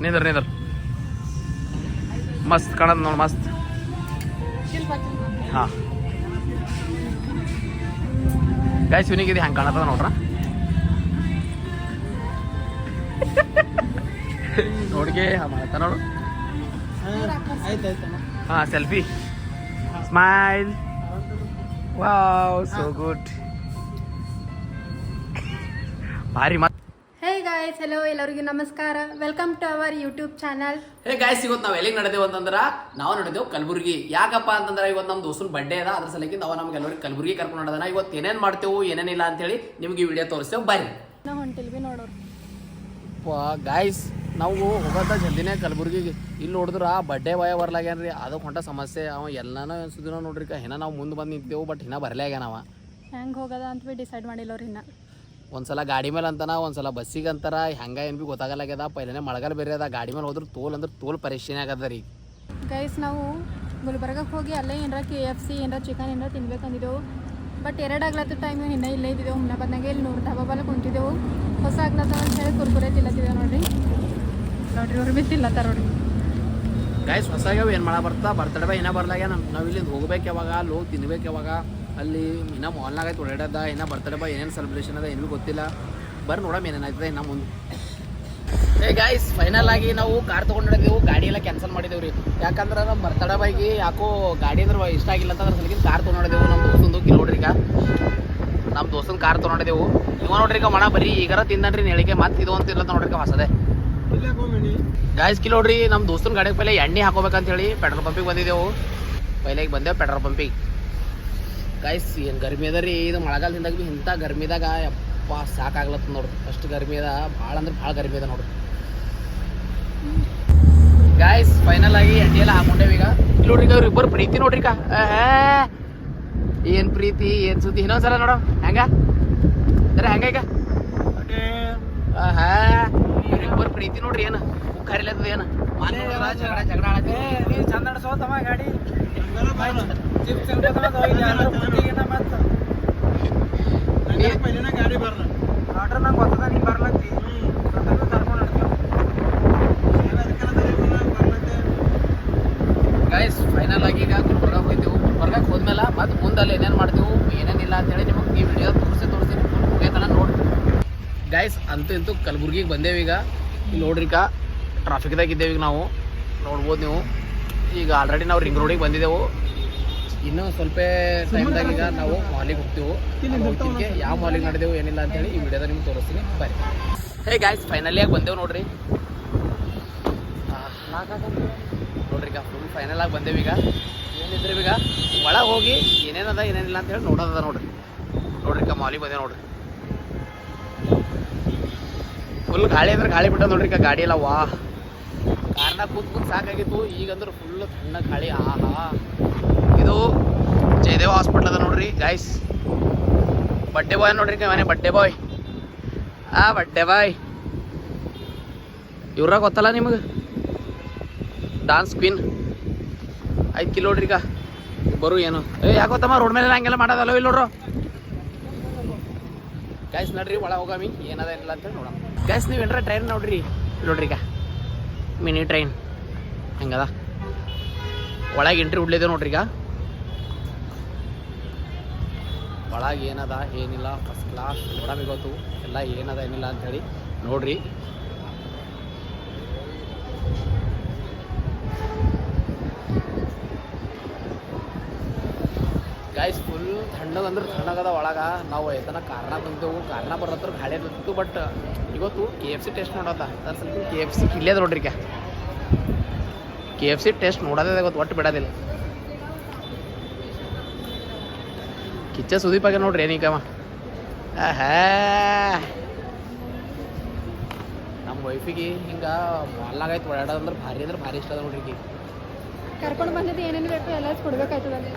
ನಿಂದ್ರ ಮಸ್ತ್ ಕಾಣದ್ ನೋಡ್ ಮಸ್ತ್. ಹಾ ಗೈಸ್ ಇವನಿಗಿದೆ ಹಂಗೆ ಕಾಣತ್ತದ ನೋಡ್ರ. ನೋಡಿಗೆ ಮಾಡ್ತಾ ನೋಡು. ಹಾ selfie smile wow so good ಭಾರಿ ಮತ್. ಹೇ ಗಾಯ್ಸ್, ಹೆಲೋ, ಎಲ್ಲರಿಗೂ ನಮಸ್ಕಾರ. Welcome to our YouTube channel. Hey guys, ಇವತ್ತು ನಾವು ಎಲ್ಲಿಗೆ ನಡೆದೇವು ಅಂತಂದ್ರೆ ನಾವು ನಡೆದೇವು ಕಲಬುರ್ಗಿ. ಯಾಕಪ್ಪ ಅಂತಂದ್ರೆ ಇವತ್ತು ನಮ್ಮ ದೋಸ್ತನ ಬರ್ಡೇ ಅದ, ಅದ್ರ ಸಲಕ್ಕೆ ನಾವು ನಮ್ಗೆ ಎಲ್ಲರಿಗೆ ಕಲಬುರ್ಗಿ ಕರ್ಕೊಂಡು ನಡೆದಾನ. ಇವತ್ತು ಏನೇನು ಮಾಡ್ತೇವೆ ಏನೇನಿಲ್ಲ ಅಂತೇಳಿ ನಿಮ್ಗೆ ಈ ವಿಡಿಯೋ ತೋರಿಸ್ತೇವೆ ಬರ್ರಿ. ನಾವು ಹೊಂಟಿಲ್ವಿ ನೋಡೋರು. ಗಾಯ್ಸ್ ನಾವು ಹೋಗೋದ ಜಲ್ದಿನೇ ಕಲಬುರ್ಗಿಗೆ. ಇಲ್ಲಿ ನೋಡಿದ್ರ ಬರ್ಡೇ ಬಾಯ ಬರ್ಲಾಗ್ಯಾನ್ರಿ, ಅದಕ್ಕೆ ಹೊಂಟ ಸಮಸ್ಯೆ. ಅವ ಎಲ್ಲನೋ ಅನ್ಸುದಿನೋ ನೋಡ್ರಿ. ಹಿನ್ನ ನಾವು ಮುಂದೆ ಬಂದು ನಿಂತೇವು, ಬಟ್ ಹಿನ್ನ ಬರಲೇ ಆಗ್ಯಾನವ. ಹೆಂಗೆ ಹೋಗೋದ ಅಂತ ಬಿ ಡಿಸೈಡ್ ಮಾಡಿಲ್ಲವ್ರು. ಇನ್ನ ಒಂದ್ಸಲ ಗಾಡಿ ಮೇಲೆ ಅಂತಾನ, ಒಂದ್ಸಲ ಬಸ್ಸಿಗೆ ಅಂತಾರ. ಹೆಂಗ ಏನು ಭೀ ಗೊತ್ತಾಗಲ್ಲಾಗ್ಯದ. ಪೈಲನೇ ಮಳೆಗಾಲ ಬೇರೆ ಅದ, ಗಾಡಿ ಮೇಲೆ ಹೋದ್ರೆ ತೋಲ್ ಪರೇಶಾನಿ ಆಗದ ರೀ. ಗೈಸ್, ನಾವು ಗುಲ್ಬರ್ಗಕ್ಕೆ ಹೋಗಿ ಅಲ್ಲೇ ಏನಾರ KFC ಏನಾರ ಚಿಕನ್ ಏನಾರ ತಿನ್ಬೇಕಂದಿದ್ದೆವು. ಬಟ್ ಎರಡಾಗ್ಲತ್ತ ಟೈಮ್ ಇನ್ನೂ ಇಲ್ಲೇ ಇದ್ದಿದ್ದೆವು. ಮುನ್ನಬಂದಾಗೆ ಇಲ್ಲಿ 100 ಧಾಬಾ ಬಲ್ಲ ಕುಂತಿದ್ದೆವು. ಹೊಸ ಆಗ್ಲತ್ತ ಅಂತ ಹೇಳಿ ಕುರ್ಕುರೆ ತಿಲ್ಲತ್ತಿದ್ದೇವೆ ನೋಡ್ರಿ. ಅವ್ರು ಬಿ ತಿಲ್ಲತ್ತಾರ ನೋಡ್ರಿ. ಗಾಯ್ಸ್ ಹೊಸಾಗ್ಯಾವ ಏನು ಮಾಡ ಬರ್ತಾ ಬರ್ತಡೇ ಬಾ ಇನ್ನೂ ಬರ್ಲಾಗ್ಯ. ನಾವು ಇಲ್ಲಿಂದ ಹೋಗ್ಬೇಕು ಯಾವಾಗ, ಅಲ್ಲಿ ಹೋಗಿ ತಿನ್ಬೇಕು ಯಾವಾಗ. ಅಲ್ಲಿ ಇನ್ನೂ ಮಾಲ್ನಾಗ ಆಯ್ತು ಓಡಾಡದ. ಇನ್ನೂ ಬರ್ತಡೇ ಬಾ ಏನೇನು ಸೆಲೆಬ್ರೇಷನ್ ಅದ ಏನು ಭೀ ಗೊತ್ತಿಲ್ಲ. ಬರ್ರಿ ನೋಡಮ್ ಏನೇನಾಯ್ತದೆ ಇನ್ನು ಮುಂದೆ. ಗಾಯ್ಸ್ ಫೈನಲ್ ಆಗಿ ನಾವು ಕಾರ್ ತೊಗೊಂಡಿದ್ದೇವು. ಗಾಡಿ ಎಲ್ಲ ಕ್ಯಾನ್ಸಲ್ ಮಾಡಿದೇವು ರೀ. ಯಾಕಂದ್ರೆ ನಮ್ಮ ಬರ್ತಡೇ ಬಾಯ್ಗೆ ಯಾಕೋ ಗಾಡಿ ಅಂದ್ರೆ ಇಷ್ಟ ಆಗಿಲ್ಲ ಅಂತ ಅದ್ರ ಸಲಗಿನ ಕಾರ್ ತೊಗೊಂಡಿದ್ದೇವು. ನಮ್ಮ ದೋಸ್ತಂದು ನೋಡ್ರಿ. ಈಗ ನಮ್ಮ ದೋಸ್ತನ ಕಾರ್ ತೊಗೊಂಡಿದ್ದೇವು. ಇವ ನೋಡ್ರಿ ಈಗ ಮಣ ಬರೀ ಈಗಾರ ತಿಂದನ್ರಿ ಹೇಳಿಕೆ ಮತ್ತೆ ಇದು ಅಂತ ಇಲ್ಲ ನೋಡ್ರಿ ಹೊಸದೇ. ಗಾಯ್ಸ್ ನೋಡ್ರಿ, ನಮ್ಮ ದೋಸ್ತನ ಗಾಡಿಗೆ ಪೈಲೆ ಎಣ್ಣೆ ಹಾಕೋಬೇಕಂತ ಹೇಳಿ ಪೆಟ್ರೋಲ್ ಪಂಪಿಗೆ ಬಂದಿದ್ದೆವು. ಪೈಲೆ ಈಗ ಬಂದೆವು ಪೆಟ್ರೋಲ್ ಪಂಪಿಗೆ. ಗಾಯ್ಸ್ ಏನು ಗರ್ಮಿ ಅದ ರೀ. ಇದು ಮಳೆಗಾಲದಿಂದಾಗ ಭೀ ಇಂಥ ಗರ್ಮಿದಾಗ ಯಪ್ಪ ಸಾಕಾಗ್ಲತ್ತ ನೋಡ್ರಿ. ಅಷ್ಟು ಗರ್ಮಿ ಅದ, ಭಾಳ ಅಂದ್ರೆ ಭಾಳ ಗರ್ಮಿ ಅದ ನೋಡ್ರಿ. ಗಾಯ್ಸ್ ಫೈನಲ್ ಆಗಿ ಎಣ್ಣೆ ಎಲ್ಲ ಹಾಕೊಂಡೇವಿ. ಈಗ ನೋಡ್ರಿ ಅವ್ರ ಇಬ್ಬರು ಪ್ರೀತಿ ನೋಡ್ರಿ. ಏನ್ ಪ್ರೀತಿ ಏನ್ ಸುದ್ದಿ ಇನ್ನೊಂದ್ಸಲ ನೋಡ ಹೆಂಗ ಹೆಂಗ ಈಗ ಇವ್ರಿಬ್ಬರು ಪ್ರೀತಿ ನೋಡ್ರಿ. ಏನು ಕರಿಲತ್ತದ ಏನು ಜಗಳ ಚಂದ ನಡ್ಸೋತಮ್ಮ ಗಾಡಿ. ಗಾಡಿ ಬರ್ಲ ಆರ್ಡ್ರ್ ನಂಗೆ ಗೊತ್ತದ, ನೀನು ಬರ್ಲತ್ತಿ ಕರ್ಕೊಂಡು ಗೈಸ್ ಫೈನಲ್ ಆಗಿ ಈಗ ಗುಲ್ಬರ್ಗಾಗೆ ಹೋಗ್ತೇವೆ. ಗುಲ್ಬರ್ಗಾಗೆ ಹೋದ್ಮೇಲೆ ಮತ್ತೆ ಮುಂದಲ್ಲಿ ಏನೇನು ಮಾಡ್ತೇವೆ ಏನೇನಿಲ್ಲ ಅಂತೇಳಿ ನಿಮಗೆ ಈ ವಿಡಿಯೋ ತೋರಿಸಿ ಮುಗಿಯತನ ನೋಡಿ. ಗೈಸ್ ಅಂತೂ ಇಂತೂ ಕಲಬುರ್ಗಿಗೆ ಬಂದೇವು. ಈಗ ಇಲ್ಲಿ ನೋಡ್ರಿ, ಈಗ ಟ್ರಾಫಿಕ್ದಾಗ ಇದ್ದೇವೆ. ಈಗ ನಾವು ನೋಡ್ಬೋದು ನೀವು. ಈಗ ಆಲ್ರೆಡಿ ನಾವು ರಿಂಗ್ ರೋಡಿಗೆ ಬಂದಿದ್ದೆವು. ಇನ್ನೂ ಸ್ವಲ್ಪ ಟೈಮ್ದಾಗ ಈಗ ನಾವು ಮಾಲಿಗೆ ಹೋಗ್ತೇವೆ. ಯಾವ ಮಾಲಿಗೆ ನಡೆದೆವು ಏನಿಲ್ಲ ಅಂತೇಳಿ ಈ ವಿಡಿಯೋದಾಗ ನಿಮ್ಗೆ ತೋರಿಸ್ತೀನಿ ಬರ್ರಿ. ಹೇ ಗಾಯ್ಸ್ ಫೈನಲಿ ಆಗಿ ಬಂದೆವು ನೋಡ್ರಿ. ನೋಡ್ರಿ ಈಗ ಫುಲ್ ಫೈನಲ್ ಆಗಿ ಬಂದೇವು. ಈಗ ಏನಿದ್ರೆ ಈಗ ಒಳಗೆ ಹೋಗಿ ಏನೇನದ ಏನೇನಿಲ್ಲ ಅಂತ ಹೇಳಿ ನೋಡೋದದ ನೋಡ್ರಿ. ಈಗ ಮಾಲಿಗೆ ಬಂದೆ ನೋಡ್ರಿ. ಫುಲ್ ಗಾಳಿ ಅಂದ್ರೆ ಗಾಳಿ ಬಿಟ್ಟ ನೋಡ್ರಿ. ಈಗ ಗಾಡಿ ಎಲ್ಲ ವಾ ಕಾರ್ನಾಗ ಕೂತ್ ಸಾಕಾಗಿತ್ತು. ಈಗಂದ್ರೆ ಫುಲ್ ತಣ್ಣ ಗಾಳಿ. ಆಹಾ, ಇದು ಜಯದೇವ ಹಾಸ್ಪಿಟ್ಲ್ ಅದ ನೋಡ್ರಿ ಗಾಯ್ಸ್. ಬಡ್ಡೆ ಬಾಯ್ ನೋಡ್ರಿ ಮನೆ ಬಡ್ಡೆ ಬಾಯ್. ಬಡ್ಡೆ ಬಾಯ್ ಇವ್ರಾಗ ಗೊತ್ತಲ್ಲ ನಿಮಗೆ, ಡಾನ್ಸ್ ಕ್ವೀನ್ 5 ಕಿಲೋ ನೋಡ್ರಿ. ಈಗ ಇಬ್ಬರು ಏನು ಯಾಕೋತಮ್ಮ ರೋಡ್ ಮೇಲೆ ಹಂಗೆಲ್ಲ ಮಾಡೋದಲ್ಲ ಇಲ್ಲಿ ನೋಡ್ರು. ಗ್ಯಾಸ್ ನೋಡ್ರಿ ಒಳಗೆ ಹೋಗಾಮಿ ಏನದ ಏನಿಲ್ಲ ಅಂತೇಳಿ ನೋಡೋಣ. ಗ್ಯಾಸ್ ನೀವು ಏನಾರ ಟ್ರೈನ್ ನೋಡ್ರಿ ಈಗ ಮಿನಿ ಟ್ರೈನ್ ಹೆಂಗದ. ಒಳಗೆ ಎಂಟ್ರಿ ಉಡ್ಲಿದೆ ನೋಡ್ರಿ. ಈಗ ಒಳಗೆ ಏನದ ಏನಿಲ್ಲ ಫಸ್ಟ್ ಕ್ಲಾಸ್ ನೋಡಮಿ ಗೊತ್ತು ಎಲ್ಲ ಏನದ ಏನಿಲ್ಲ ಅಂಥೇಳಿ ನೋಡ್ರಿ. ಗಾಯ್ಸ್ ಫುಲ್ ತಣ್ಣಗಂದ್ರೆ ತಣ್ಣಗದ ಒಳಗೆ. ನಾವು ಎತ್ತನ ಕಾರಣ ಬಂದೆವು. ಕಾರಣ ಬರತ್ರ ಗಾಳಿ ಬಂದಿತ್ತು. ಬಟ್ ಇವತ್ತು KFC ಟೇಸ್ಟ್ ನೋಡೋದ ಅದ್ರ ಸ್ವಲ್ಪ KFC ಇಲ್ಲೇ ನೋಡ್ರಿ. ಈಗ KFC ಟೇಸ್ಟ್ ನೋಡೋದೇ ಗೊತ್ತು, ಒಟ್ಟು ಬಿಡೋದಿಲ್ಲ. ಕಿಚ್ಚ ಸುದೀಪಾಗೆ ನೋಡ್ರಿ ಏನೀಗವ. ನಮ್ಮ ವೈಫಿಗೆ ಹಿಂಗೆ ಮಾಲ್ನಾಗೈತೆ ಓಡಾಡೋದಂದ್ರೆ ಭಾರಿ ಇಷ್ಟ ಅದ ನೋಡ್ರಿ. ಈಗ ಕರ್ಕೊಂಡು ಬಂದಿದ್ದು ಏನೇನು ಬೇಕು ಎಲ್ಲ ಕೊಡ್ಬೇಕಾಯ್ತದಲ್ಲಿ.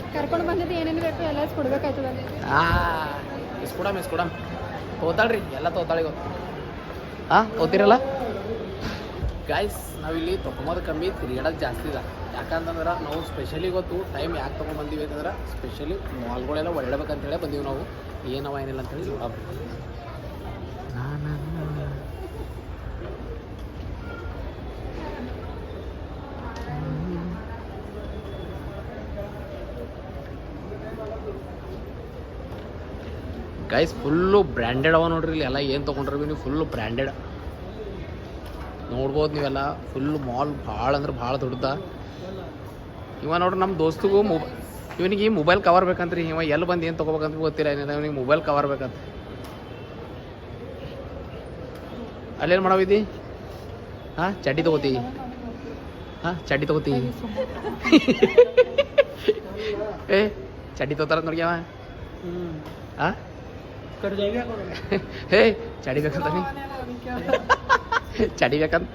ಇಸ್ಕೊಡಮ್ ತೋತಾಳ್ರಿ ಎಲ್ಲ ತೋತಾಳಿ ಗೊತ್ತು. ತೋತಿರಲ್ಲ ಗಾಯ್ಸ್. ನಾವಿಲ್ಲಿ ತೊಗೊಂಬೋದು ಕಮ್ಮಿ, ತಿರುಗಾಡೋದು ಜಾಸ್ತಿ ಇದೆ. ಯಾಕಂತಂದ್ರೆ ನಾವು ಸ್ಪೆಷಲಿ ಗೊತ್ತು ಟೈಮ್ ಯಾಕೆ ತೊಗೊಂಡ್ಬಂದೀವಿ ಅಂತಂದ್ರೆ ಸ್ಪೆಷಲಿ ಮಾಲ್ಗಳೆಲ್ಲ ಒಳ್ಳೆಬೇಕಂತೇಳಿ ಬಂದೀವಿ ನಾವು. ಏನವ ಏನಿಲ್ಲ ಅಂತೇಳಿ ನೋಡಬೇಕು. ಗೈಸ್ ಫುಲ್ಲು ಬ್ರ್ಯಾಂಡೆಡ್ ಅವ ನೋಡ್ರಿ ಇಲ್ಲಿ ಎಲ್ಲ ಏನು ತೊಗೊಂಡ್ರಿ ನೀವು ಫುಲ್ಲು ಬ್ರ್ಯಾಂಡೆಡ್ ನೋಡ್ಬೋದು ನೀವೆಲ್ಲ ಫುಲ್ಲು ಮಾಲ್ ಭಾಳ ಅಂದ್ರೆ ಭಾಳ ದೊಡ್ಡದ. ಇವ ನೋಡ್ರಿ ನಮ್ಮ ದೋಸ್ತಿಗೂ ಇವನಿಗೆ ಮೊಬೈಲ್ ಕವರ್ ಬೇಕಂತ್ರಿ. ಇವ ಎಲ್ಲಿ ಬಂದು ಏನು ತೊಗೋಬೇಕಂತ ಗೊತ್ತಿಲ್ಲ ಏನಿಲ್ಲ, ಇವನಿಗೆ ಮೊಬೈಲ್ ಕವರ್ ಬೇಕಂತ. ಅಲ್ಲೇನು ಮಾಡವಿದ್ದಿ? ಹಾಂ ಚಡ್ಡಿ ತೊಗೋತಿ? ಹಾಂ ಚಡ್ಡಿ ತೊಗೋತಿ? ಏ ಚಡ್ಡಿ ತೊಗೋತಾರ ನೋಡ್ಗ್ಯಾವ. ಹಾಂ ಹೇ ಚಡಿ ಬೇಕಂತ ನೀ ಚಡಿ ಬೇಕಂತ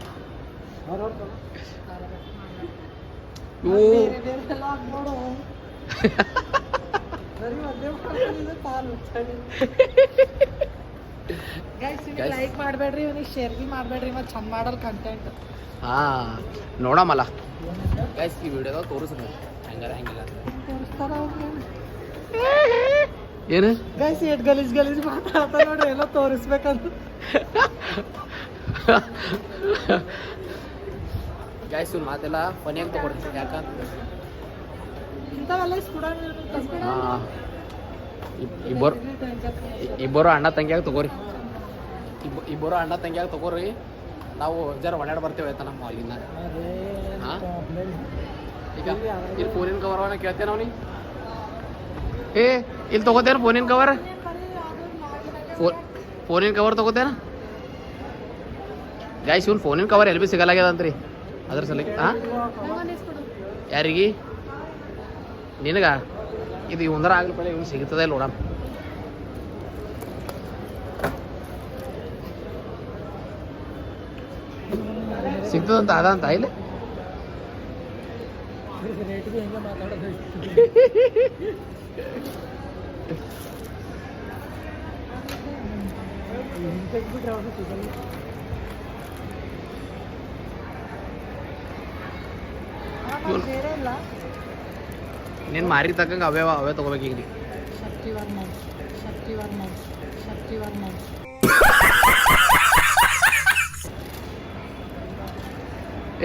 ಇವು ಲೈಕ್ ಮಾಡಬೇಡ್ರಿ, ಇವನಿಗೆ ಶೇರ್ ಬಿ ಮಾಡಬೇಡ್ರಿ, ಮತ್ತೆ ಚಂದ ಮಾಡಲ್ ಕಂಟೆಂಟ್. ಹಾಂ ನೋಡಮಲ್ಲ ಗೈಸ್ ಈ ವಿಡಿಯೋದಾಗ ತೋರಿಸ್ರಿ ಹಂಗಾರ ಹಂಗಿಲ್ಲ ಏನು ಗೈಸ್ ಏಟ್ ಗಲೀಜ್ ಗಲೀಜ್ ಮಾತಾಡ್ತಾ ನೋಡ್ರಿ, ಎಲ್ಲ ತೋರಿಸ್ಬೇಕಂತ. ಗೈಸ್ ಇವ್ನ ಮಾತೆಲ್ಲ ಫನಿಯಾಗಿ ತಗೊಡ್ತೀನಿ ಯಾಕಂತ ಇಂಥವೆಲ್ಲ ಹಾಂ ಇಬ್ಬರು ಅಣ್ಣ ತಂಗಿಯಾಗಿ ತಗೋರಿ, ಇಬ್ಬರು ಅಣ್ಣ ತಂಗಿಯಾಗಿ ತಗೋರಿ. ನಾವು ಜರ ಒಳ್ಳೆ ಬರ್ತೇವೆ ಆಯ್ತಾ ನಮ್ಮ ಅಲ್ಲಿಂದ. ಹಾಂ ಈಗ ಇಲ್ಲಿ ಫೋನಿನ ಕವರ್ ಕೇಳ್ತೇನೆ ಅವನಿಗೆ. ಏ ಇಲ್ಲಿ ತಗೋತೇನ ಫೋನಿನ ಕವರ್? ಫೋನಿನ ಕವರ್ ತಗೋತೇನ ಗೈಸ್? ಇವ್ನು ಫೋನಿನ ಕವರ್ ಎಲ್ಲಿ ಭೀ ಸಿಗಲಾಗ್ಯದಂತ್ರಿ ಅದ್ರ ಸಲಕ್ಕೆ. ಹಾಂ ಯಾರಿಗೆ? ನಿನಗ? ಇದು ಒಂದರ ಆಗ್ಲಿ ಪಡೆ ಇವ್ನು ಸಿಗ್ತದೆ ಇಲ್ಲ ನೋಡಮ್. ಸಿಗ್ತದಂತ ಅದ ಅಂತ ಇಲ್ಲಿ ನೀನು ಮಾರಿ ತಕ್ಕಂಗೆ ಅವೇ ತಗೋಬೇಕು ಈಗ.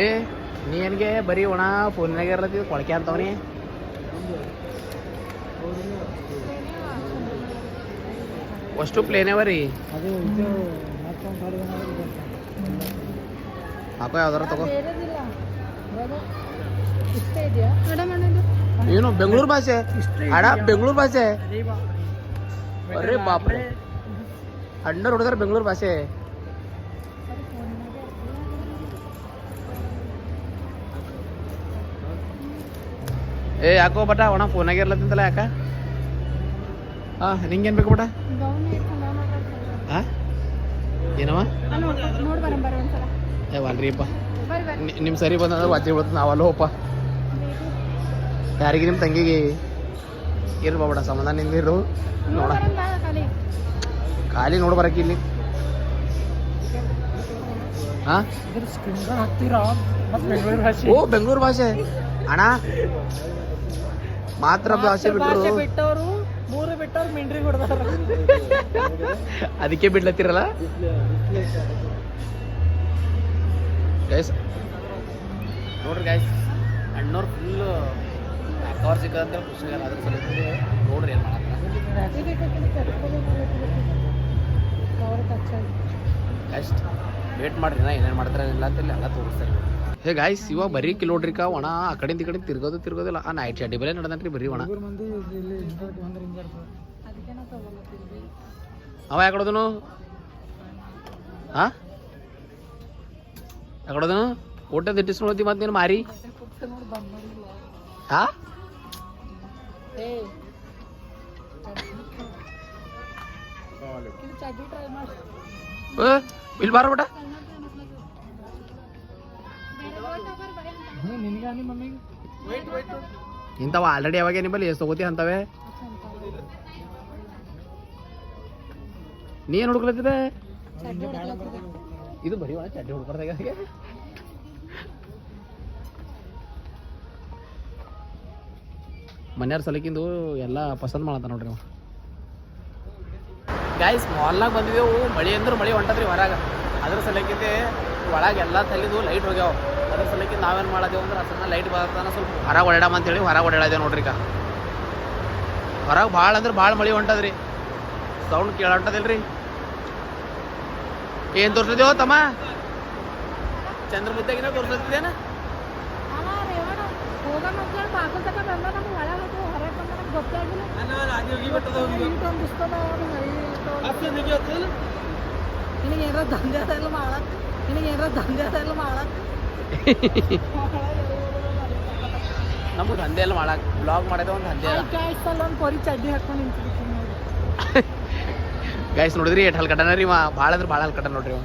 ಏ ನೀ ಏನ್ಗೆ ಬರೀ ಒಣ ಫೋನ್ನಾಗ ಇರ್ಲತ್ತಿದ್ ಕೊಳಕೆ ಅಂತವನಿ. ಅಷ್ಟು ಪ್ಲೇನ್ ಅವ ರೀ. ಹಾಕೋ ಯಾವ್ದಾರ ತಗೋ. ಏನು ಬೆಂಗಳೂರು ಭಾಷೆ ಅಡ? ಬೆಂಗಳೂರು ಭಾಷೆ ಅರೇ ಬಾಪ್ರೆ, ಅಣ್ಣ ಹೊಡೆದಾರ ಬೆಂಗಳೂರು ಭಾಷೆ. ಏ ಯಾಕೋ ಬಟ ಒಣ ಫೋನಾಗ ಇರ್ಲತ್ತಂತಲ್ಲ ಯಾಕ? ಹಾಂ ನಿಂಗೇನು ಬೇಕು ಬಟ? ಹಾಂ ಏನವ? ಏ ವಾಲ್ರಿಪ್ಪ ನಿಮ್ಮ ಸರಿ ಬಂದಂದ್ರೆ ವಾಚಿ ಬರ್ತದೆ ನಾವಲ್ಲ ಹೋಪ. ಯಾರಿಗೆ? ನಿಮ್ಮ ತಂಗಿಗೆ ಇರ್ಬಾ ಬಡ ಸಮಾಧಾನ ನಿಂದಿರು ನೋಡ. ಖಾಲಿ ನೋಡಿ ಬರಕ್ಕೆ ಇಲ್ಲಿ. ಹಾಂ ಓ ಬೆಂಗಳೂರು ಭಾಷೆ ಅಣ್ಣ ಮಾತ್ರ ಭಾಷೆ ಬಿಟ್ಟರು ಮೂರು ಬಿಟ್ಟವ್ರು ಮಿಂಡ್ರಿ ಹೊಡೆದಾರ. ಅದಕ್ಕೆ ಬಿಡ್ಲತ್ತಿರಲ್ಲ ಗೈಸ್. ನೋಡ್ರಿ ಗೈಸ್ ಅಣ್ಣವ್ರು ಫುಲ್ಲು ಕವರ್ ಸಿಕ್ಕದಂತ ಖುಷಿಯಾಗಲ್ಲ. ಅದ್ರ ಸಲ ನೋಡ್ರಿ ಏನು ಗೈಸ್ ವೇಟ್ ಮಾಡ್ರಿ ನಾ ಏನೇನು ಮಾಡ್ತಾರೆ ಇಲ್ಲ ಅಂತ ಎಲ್ಲ ತೋರಿಸ್ತಾರೆ. ಹೇ ಗಾಯ್ಸ್ ಇವಾಗ ಬರೀ ಕಿಲೋಡ್ರಿಕ ಒಣ ಆ ಕಡೆಯಿಂದ ಈ ಕಡೆ ತಿರ್ಗೋದಿಲ್ಲ. ಆ ನೈಟ್ ಚಡ್ಡಿ ಬೆಲೆ ನಡೆದನ್ರಿ ಬರೀ ಒಣ. ಅವ ಯಾಕಡೋದನು? ಹಾಂ ಯಾಕಡೋದನು? ಊಟ ದಿಟ್ಟಿಸ್ಕೊಳತಿ ಮತ್ತೆ ನೀನು ಮಾರಿ. ಹಾಂ ಇಲ್ಲಿ ಬಾರ ಬಿಟ. ಇಂಥವ ಆಲ್ರೆಡಿ ಯಾವಾಗ ನಿಮ್ಮಲ್ಲಿ ಎಷ್ಟು ತಗೋತಿ ಅಂತವೇ? ನೀ ಏನು ಹುಡುಕ್ಲತ್ತಿದೆ? ಇದು ಬರೀ ಒಣ ಚಡ್ಡಿ ಹುಡ್ಕೊಡ್ದಾಗ ಮನೆಯವ್ರ ಸಲಕಿಂದು ಎಲ್ಲ ಪಸಂದ್ ಮಾಡತ್ತ ನೋಡ್ರಿ ನಾವು. ಗಾಯ್ಸ್ ಮಾಲ್ನಾಗ ಬಂದಿದ್ದೆವು. ಮಳೆ ಅಂದ್ರೆ ಮಳೆ ಹೊಂಟದ್ರಿ ಹೊರಗೆ. ಅದ್ರ ಸಲಕ್ಕಿಂತೆ ಒಳಗೆ ಎಲ್ಲ ತಲೆದು ಲೈಟ್ ಹೋಗ್ಯಾವ. ಅದ್ರ ಸಲಕ್ಕೆ ನಾವೇನು ಮಾಡೋದೇವು ಅಂದ್ರೆ ಅಸನ್ನ ಲೈಟ್ ಬರತ್ತಾನ ಸ್ವಲ್ಪ ಹೊರಗೆ ಓಡಾಡಮ್ಮ ಅಂತೇಳಿ ಹೊರಗೆ ಓಡಾಡೇವು ನೋಡ್ರಿ. ಈಗ ಹೊರಗೆ ಭಾಳ ಅಂದ್ರೆ ಭಾಳ ಮಳೆ ಹೊಂಟದ್ರಿ. ಸೌಂಡ್ ಕೇಳಾಟದಿಲ್ರಿ ಏನು ತೋರ್ಸಿದೇವ ತಮ್ಮ ಚಂದ್ರ ಮುದ್ದಾಗಿನ ತೋರ್ಸತ್ತಿದ್ದೇನ ನಿನಗೇನಾರ ದಂಧೆ ಅದೆಲ್ಲ ಮಾಡಕ್ ನಮ್ಗೆ ದಂಧೆ ಎಲ್ಲ ಮಾಡಕ್ ಬ್ಲಾಗ್ ಮಾಡೋದೇ ಒಂದು ದಂಧೆ ಅದ ಒಂದು ಕೊರಿ ಚಡ್ಡಿ ಹಾಕೊಂಡು ನಿಂತಿರ್ತೀನಿ ನೋಡಿ ಗೈಸ್ ನೋಡಿದ್ರಿ ಎಷ್ಟು ಹಲ್ಕಟನ ರೀ ಭಾಳ ಅಂದ್ರೆ ಭಾಳ ಹಲ್ಕಟ ನೋಡ್ರಿ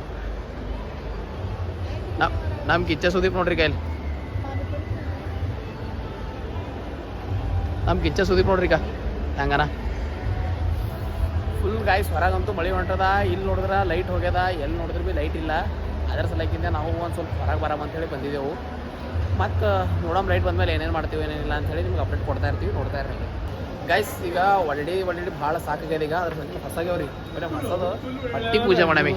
ನಮ್ಮ ಕಿಚ್ಚ ಸುದೀಪ್ ನೋಡ್ರಿ ಕೈಲಿ ನಮ್ಮ ಕಿಚ್ಚ ಸುದೀಪ್ ನೋಡ್ರಿ ಹಂಗನ ಫುಲ್ ಗಾಯ್ಸ್ ಹೊರಗಂತೂ ಮಳೆ ಹೊಂಟದ ಇಲ್ಲಿ ನೋಡಿದ್ರೆ ಲೈಟ್ ಹೋಗ್ಯದ ಎಲ್ಲಿ ನೋಡಿದ್ರೆ ಭೀ ಲೈಟ್ ಇಲ್ಲ ಅದರ ಸಲಕ್ಕಿಂತ ನಾವು ಒಂದು ಸ್ವಲ್ಪ ಹೊರಗೆ ಬರಮ ಅಂತೇಳಿ ಬಂದಿದ್ದೆವು ಮತ್ತು ನೋಡಮ್ ಲೈಟ್ ಬಂದಮೇಲೆ ಏನೇನು ಮಾಡ್ತೀವಿ ಏನೇನಿಲ್ಲ ಅಂಥೇಳಿ ನಿಮ್ಗೆ ಅಪ್ಡೇಟ್ ಕೊಡ್ತಾ ಇರ್ತೀವಿ ನೋಡ್ತಾ ಇರ್ರಿ ಗೈಸ್ ಈಗ ಒಳ್ಳೆ ಭಾಳ ಸಾಕಾಗ್ಯದ ಈಗ ಅದ್ರ ಸಂಖ್ಯೆ ಹೊಸಾಗ್ಯಾವ್ರಿ ಬರೀ ಹೊಸದು ಹಟ್ಟಿ ಪೂಜೆ ಮಾಡಮಿ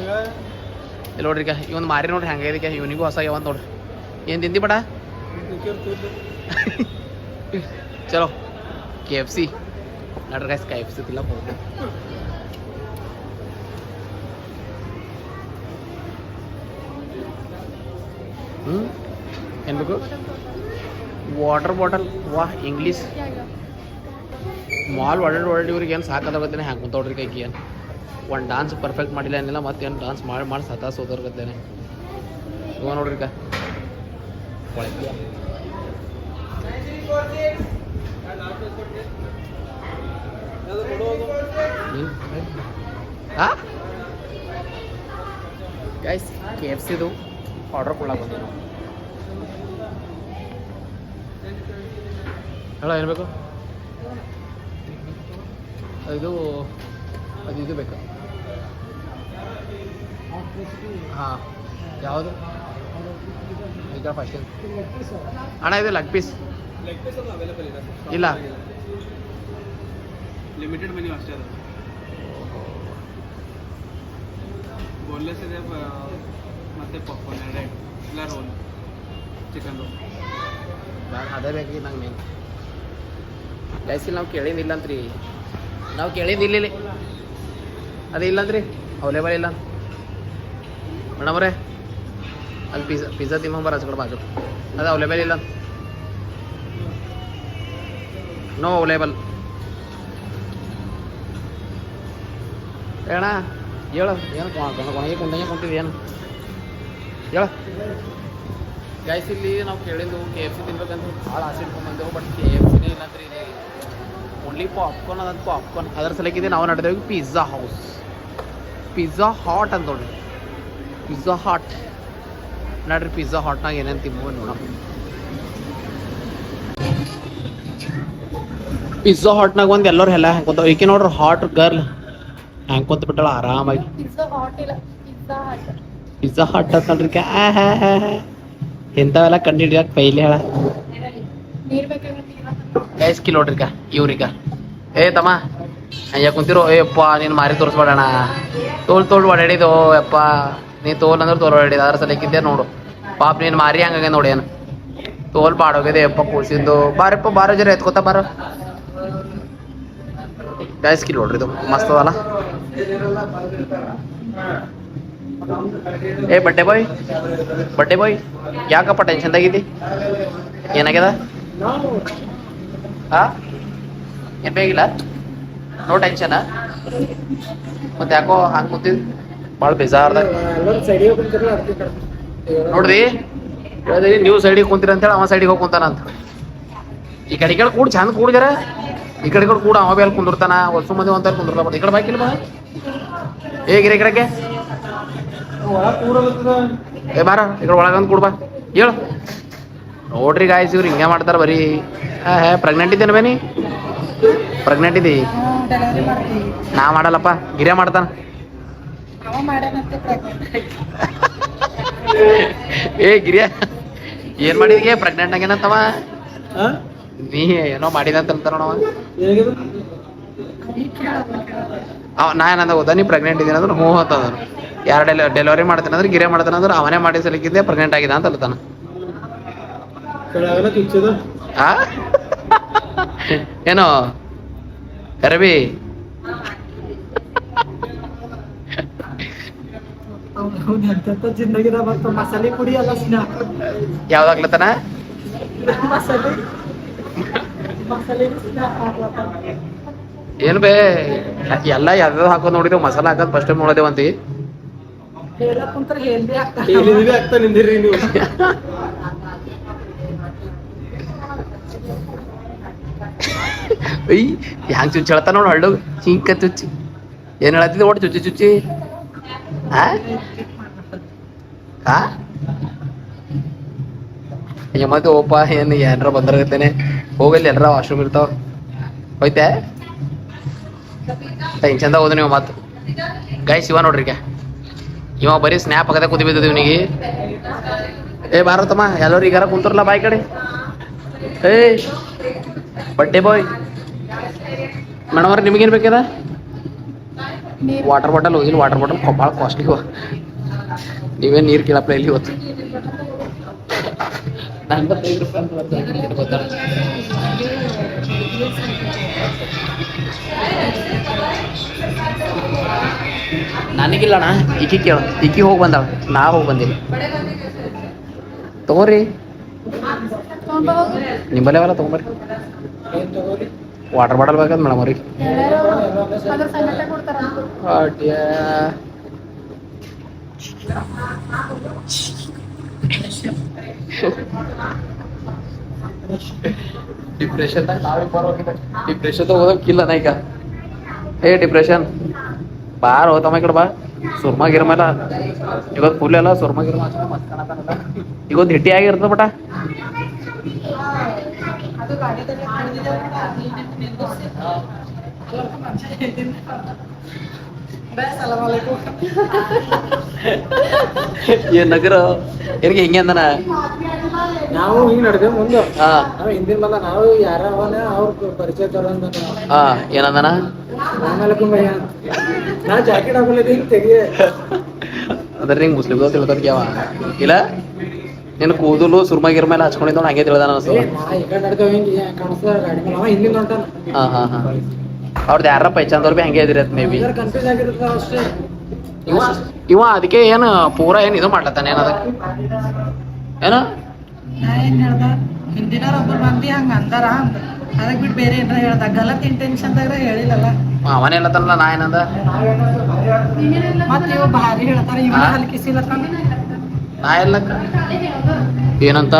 ಇಲ್ಲಿ ನೋಡ್ರಿ ಈಗ ಇವನು ಮಾರಿ ನೋಡ್ರಿ ಹಂಗೆ ಇದಕ್ಕೆ ಇವನಿಗೂ ಹೊಸಾಗ್ಯಾವ ಅಂತ ನೋಡ್ರಿ ಏನು ತಿಂದಿ ಬಡ ಚಲೋ KFC ನಡ್ರಿ ಗೈಸ್ KFC ತಿಲ್ಲ ಹೋಗ್ಬೋದು ಏನು ಬೇಕು ವಾಟರ್ ಬಾಟಲ್ ವಾಹ್ ಇಂಗ್ಲೀಷ್ ಮಾಲ್ ಒಳ್ಳೆ ಇವ್ರಿಗೆ ಏನು ಸಾಕಾಗೋತ್ತೇನೆ ಹ್ಯಾಂಗೆ ಕುಂತವ್ರಿ ಕೈಗೆ ಏನು ಒಂದು ಡಾನ್ಸ್ ಪರ್ಫೆಕ್ಟ್ ಮಾಡಿಲ್ಲ ಏನಿಲ್ಲ ಮತ್ತೆ ಏನು ಡಾನ್ಸ್ ಮಾಡಿ ಸೋದರ್ಗತ್ತೇನೆ ಇವ ನೋಡ್ರಿ ಗೈಸ್ KFCದು ಆರ್ಡರ್ ಕೊಡಕ್ಕೆ ಬಂದು ನಾವು ಹೇಳೋ ಏನು ಬೇಕು ಇದು ಬೇಕಾ ಹಾಂ ಯಾವುದು ಈಗ ಫಸ್ಟ್ ಅಣ್ಣ ಇದು ಲೆಗ್ ಪೀಸ್ ಇಲ್ಲ ಲಿಮಿಟೆಡ್ ಮೆನ್ಯೂ ಅಷ್ಟೇ ಅದು ಬೋನ್ಲೆಸ್ ಇದೆ ಮತ್ತೆ ಪಾಪ್ಕಾರ್ನ್ ಎರಡೇ ಇಲ್ಲ ರೋಲ್ ಚಿಕನ್ ರೋಲ್ ಅದೇ ಬೇಕು ನಂಗೆ ಮೇನ್ ಗೈಸಿಲ್ ನಾವು ಕೇಳಿದ್ದಿಲ್ಲ ಅಂತ್ರಿ ನಾವು ಕೇಳಿದ್ದಿಲ್ಲ ಅದೇ ಇಲ್ಲಂದ್ರಿ ಅವೈಲೇಬಲ್ ಇಲ್ಲ ಮೇಡಮ್ರೆ ಅಲ್ಲಿ ಪಿಜ್ಜಾ ತಿಂಬಂಬರ ಹಚ್ಕಡೆ ಬಾಜು ಅದು ಅವೈಲೇಬಲ್ ಇಲ್ಲ ನೋ ಅವೈಲೇಬಲ್ ಏಣ ಹೇಳು ಏನು ಕೊನೆಗೆ ಕುಂಟಿದ್ವಿ ಏನು ಹೇಳ ಗೈಸ್ ಇಲ್ಲಿ ನಾವು ಕೇಳಿದ್ದು KFC ತಿನ್ಬೇಕಂತ ಭಾಳ ಆಸೆ ಇಟ್ಕೊಂಡ್ಬಂದೆವು ಬಟ್ KFCನೇ ಇಲ್ಲಂದ್ರೆ ಇಲ್ಲಿ ಓನ್ಲಿ ಪಾಪ್ಕಾರ್ನ್ ಅದಂತ ಪಾಪ್ಕಾರ್ನ್ ಅದರ ಸಲಕ್ಕಿದೆ ನಾವು ನಡೆದೇವು ಪಿಜ್ಜಾ ಹೌಸ್ ಪಿಜ್ಜಾ ಹಾಟ್ ಅಂತ ನೋಡ್ರಿ ಪಿಜ್ಜಾ ಹಾಟ್ ನೋಡ್ರಿ ಪಿಜ್ಜಾ ಹಾಟ್ನಾಗ ಏನೇನು ತಿಂಬೋ ನೋಡೋಣ ಪಿಜ್ಜಾ ಹಾಟ್ನಾಗ ಒಂದು ಎಲ್ಲರೂ ಎಲ್ಲ ಹ್ಯಾಂಕೊಂತಾವ ಈಕೆ ನೋಡ್ರಿ ಹಾಟ್ ಗರ್ಲ್ ಹ್ಯಾಂಕೊಂತ ಬಿಟ್ಟಾಳ ಆರಾಮಾಗಿ ಪಿಜ್ಜಾ ಹಾಟ್ ಅಂತ ನೋಡ್ರಿ ಇಂಥವೆಲ್ಲ ಕಂಡು ಹಿಡಿಯಕ್ಕೆ ಪೈಲೆ ಹೇಳ ಗೈಸ್ ನೋಡ್ರಿ ಇವ್ರಿಗ ಏ ತಮ್ಮ ಅಯ್ಯ ಕುಂತಿರೋ ಏಪ್ಪ ನೀನು ಮಾರಿ ತೋರಿಸ್ಬೇಡಣ ತೋಲ್ ಓಡಾಡಿದು ಯಪ್ಪ ನೀ ತೋಲ್ ಅಂದ್ರೆ ತೋಲ್ ಓಡಾಡಿದ ಅದ್ರ ಸಲಕ್ಕಿದ್ದೆ ನೋಡು ಪಾಪ ನೀನು ಮಾರಿ ಹಂಗಾಗೆ ನೋಡಿ ಏನು ತೋಲ್ ಬಾಡೋಗಿದೆ ಯಪ್ಪ ಕೂಸಿಂದು ಬಾರಪ್ಪ ಬಾರೋ ಜರ ಎತ್ಕೋತ ಬಾರೋ ಗೈಸ್ ನೋಡ್ರಿ ಇದು ಮಸ್ತ್ ಅದಲ್ಲ ಏ ಬಡ್ಡೆ ಬಾಯ್ ಯಾಕಪ್ಪ ಟೆನ್ಷನ್ದಾಗಿದ್ದಿ ಏನಾಗ್ಯದ ಹಾ ಏನು ಬೇಗಿಲ್ಲ ನೋ ಟೆನ್ಷನ್ ಮತ್ತೆ ಯಾಕೋ ಹಂಗೆ ಕೂತಿದ್ ಭಾಳ ಬೇಜಾರ್ದಾಗ ನೋಡ್ರಿ ಹೇಳಿದ್ರಿ ನೀವು ಸೈಡಿಗೆ ಕುಂತೀರ ಅಂತೇಳಿ ಅವ ಸೈಡಿಗೆ ಹೋಗಿ ಕುಂತಾನ ಅಂತ ಈ ಕಡೆ ಕೂಡ ಚಂದ ಕೂಡ್ಯಾರ ಈ ಕಡೆ ಕೂಡ ಅವ ಬಿ ಅಲ್ಲಿ ಕುಂದಿರ್ತಾನ ಹೊಸ ಮಂದಿ ಅಂತ ಕುಂದಿರ್ತಾವ ಈ ಕಡೆ ಬಾಕಿಲ್ಲ ಬಾ ಹೇಗಿರಿ ಈ ಕಡೆಗೆ ಏ ಬಾರ ಈ ಕಡೆ ಒಳಗಂದು ಕೂಡ್ಬಾ ಹೇಳು ನೋಡ್ರಿ ಗಾಯ್ಸ್ ಇವ್ರು ಹಿಂಗೆ ಮಾಡ್ತಾರ ಬರೀ ಪ್ರೆಗ್ನೆಂಟ್ ಇದ್ದೇನೆ ಬೇನಿ ಪ್ರೆಗ್ನೆಂಟ್ ಇದ್ದಿ ನಾ ಮಾಡಲ್ಲಪ್ಪ ಗಿರಿಯ ಮಾಡ್ತಾನ ಏ ಗಿರಿಯ ಏನ್ ಮಾಡಿದ್ಗೆ ಪ್ರೆಗ್ನೆಂಟ್ ಆಗೇನಂತವ ನೀ ಏನೋ ಮಾಡಿದಂತ ಅಂತಾರ ನಾ ಏನಂದ ಹೋದ ನೀ ಪ್ರೆಗ್ನೆಂಟ್ ಇದೀನಿ ಅಂದ್ರೆ ಹ್ಞೂ ಅಂತದ ಯಾರು ಡೆಲಿವರಿ ಮಾಡ್ತಾನೆ ಅಂದ್ರೆ ಗಿರಿಯ ಮಾಡ್ತಾನೆ ಅಂದ್ರೆ ಅವನೇ ಮಾಡಿ ಸಲಿಕ್ಕಿದ್ದೆ ಪ್ರೆಗ್ನೆಂಟ್ ಆಗಿದೆ ಅಂತ ಅಲ್ತಾನ ಏನೋ ರವಿ ಹೌದು ಎಂತ ಜಿಂದಗಿದ ಬಂತು ಮಸಾಲೆ ಪುಡಿ ಎಲ್ಲ ಸ್ನ್ಯಾಪ್ ಯಾವ್ದಾಗ್ಲತ್ತನ ಮಸಾಲೆ ಮಸಾಲೆ ಸ್ನ್ಯಾಪ್ ಹಾಕ್ಲತ್ತಾನ ಏನು ಬೇ ಎಲ್ಲ ಯಾವ್ಯಾವ ಹಾಕೋದು ನೋಡಿದೇವು ಮಸಾಲ ಹಾಕೋದು ಫಸ್ಟ್ ಟೈಮ್ ನೋಡೋದೇವಂತಿ ಹೇಳಕ್ ಕುಂತ್ರ ಹೆಲ್ದಿ ಆಗ್ತಾ ನಿಂದಿರಿ ನೀವು ಅಯ್ಯ ಹ್ಯಾಂಗ ಚುಚ್ಚಿ ಹೇಳ್ತಾನ ನೋಡು ಹಳ್ಳು ಹಿಂಕ ಚುಚ್ಚಿ ಏನ್ ಹೇಳತ್ತಿದ್ ನೋಡಿ ಚುಚ್ಚಿ ಚುಚ್ಚಿ ಮತ್ತೆ ಓಪ ಏನ್ ಏನ್ರ ಬಂದಿರ್ತೇನೆ ಹೋಗಲ್ಲಿ ಎಲ್ಲರ ವಾಶ್ರೂಮ್ ಇರ್ತಾವ ಹೋಯ್ತೆ ಟೆನ್ಷನ್ದಾಗ ಹೋದ ನೀವು ಮತ್ತೆ ಗಾಯ್ ಶಿವ ನೋಡ್ರಿ ಈಗ ಇವ ಬರೀ ಸ್ನ್ಯಾಪ್ ಆಗದೆ ಕೂತಿ ಬಿದ್ದದ ಇವನಿಗೆ ಏ ಬಾರತಮ್ಮ ಎಲ್ಲರೂ ಈಗಾರ ಕುಂತಾರಲ್ಲ ಬಾಯ್ ಕಡೆ ಏ ಬಡ್ಡೆ ಬಾಯ್ ಮೇಡಮ್ ಅವ್ರೆ ನಿಮಗೇನು ಬೇಕದ ವಾಟರ್ ಬಾಟಲ್ ಹೋಗಿಲ್ಲ ವಾಟರ್ ಬಾಟಲ್ ಭಾಳ ಕಾಸ್ಟ್ಲಿ ನೀವೇನು ನೀರು ಕೇಳಪ್ಪ ಇಲ್ಲಿ ಇವತ್ತು 45 ರೂಪಾಯಿ ನನಗಿಲ್ಲಣ್ಣ ಈಕಿ ಕೇಳ ಈಕಿ ಹೋಗಿ ಬಂದಾಳ ನಾ ಹೋಗಿ ಬಂದಿಲ್ಲ ತಗೋರಿ ನಿಂಬಲ್ಲಿ ಅವಲ್ಲ ತಗೊಂಬರ್ರಿ ವಾಟರ್ ಬಾಟಲ್ ಬೇಕಂತ ಮೇಡಮ್ ಅವ್ರಿಗೆ ಡಿಪ್ರೆಷನ್ ಡಿಪ್ರೆಷನ್ ಹೋಗೋಕಿಲ್ಲ ನಾ ಈಗ ಏ ಡಿಪ್ರೆಷನ್ ಬಾರ ಹೋತಮ್ಮ ಈ ಕಡೆ ಬಾ ಸುರ್ಮ ಗಿರ್ಮಲ್ಲ ಇವತ್ತು ಫುಲ್ ಎಲ್ಲ ಸುರ್ಮ ಗಿರ್ಮ ಇವತ್ತು ಹಿಟ್ಟಿ ಆಗಿರ್ತದ ಬಟ ಏನ್ ನಗರ ಏನಿಗೆ ಹಿಂಗೆ ಅಂದನ ನಾವು ಹಿಂಗ್ ನಡೆದೇವ್ ಮುಂದೆ ಹಾ ನಾವು ಹಿಂದಿನ ಬಂದ ನಾವು ಯಾರ ಅವ್ರ ಪರಿಚಯ ತರಂದ ಹಾ ಏನಂದನ ನಾ ಜಾಕೆಟ್ ಹಾಕೊಳಿದ್ದೆ ಹಿಂಗ್ ತೆಗಿಯೇ ಅದ್ರ ಹಿಂಗ್ ಮುಸ್ಲಿಮ್ ತಿಳ್ತಾರ ಯಾವ ಇಲ್ಲ ನಿನ್ನ ಕೂದಲು ಸುರ್ಮ ಗಿರ್ಮ ಎಲ್ಲ ಹಚ್ಕೊಂಡಿದ್ದು ಹಂಗೆ ತಿಳ್ದಾನ ಅನ್ಸು ಈ ಕಡೆ ನಡ್ದೇವ್ ಹಿಂಗೆ ಕಾಣಿಸ್ದ ಗಾಡಿ ಮೇಲೆ ಅವ ಹಿಂದಿನ ಹೊಂಟಾನ ಹಾ ಹಾ ಹಾ ಅವ್ರದ್ದು ಯಾರ ಪೈಚಾನ್ದವ್ರು ಭೀ ಹಂಗೆ ಇದಿರತ್ ಮೇ ಬಿ ಕನ್ಫ್ಯೂಸ್ ಆಗಿರುತ್ತೆ ಅಷ್ಟೇ ಇವ ಅದಕ್ಕೆ ಏನು ಪೂರ ಏನು ಇದು ಮಾಡ್ಲತ್ತಾನೆ ಏನದ ಏನ ನಾ ಏನ್ ಹೇಳ್ದ ಹಿಂದಿನವ್ರ ಒಬ್ಬರು ಮಂದಿ ಹಂಗ ಅಂದಾರ ಅದಕ್ ಬಿಟ್ಟು ಬೇರೆ ಏನ್ರ ಹೇಳ್ದ ಗಲತ್ ಇಂಟೆನ್ಷನ್ದಾಗ ಹೇಳಿಲ್ಲಲ್ಲ ಅವನೇ ಹೇಳತ್ತಲ್ಲ ನಾ ಏನಂದ ಮತ್ ಇವ ಭಾರಿ ಹೇಳ್ತಾರ ಇವ ಹಲ್ಕಿಸಿಲತ್ತಾನ ನಾ ಎಲ್ಲಕ್ಕ ಏನಂತ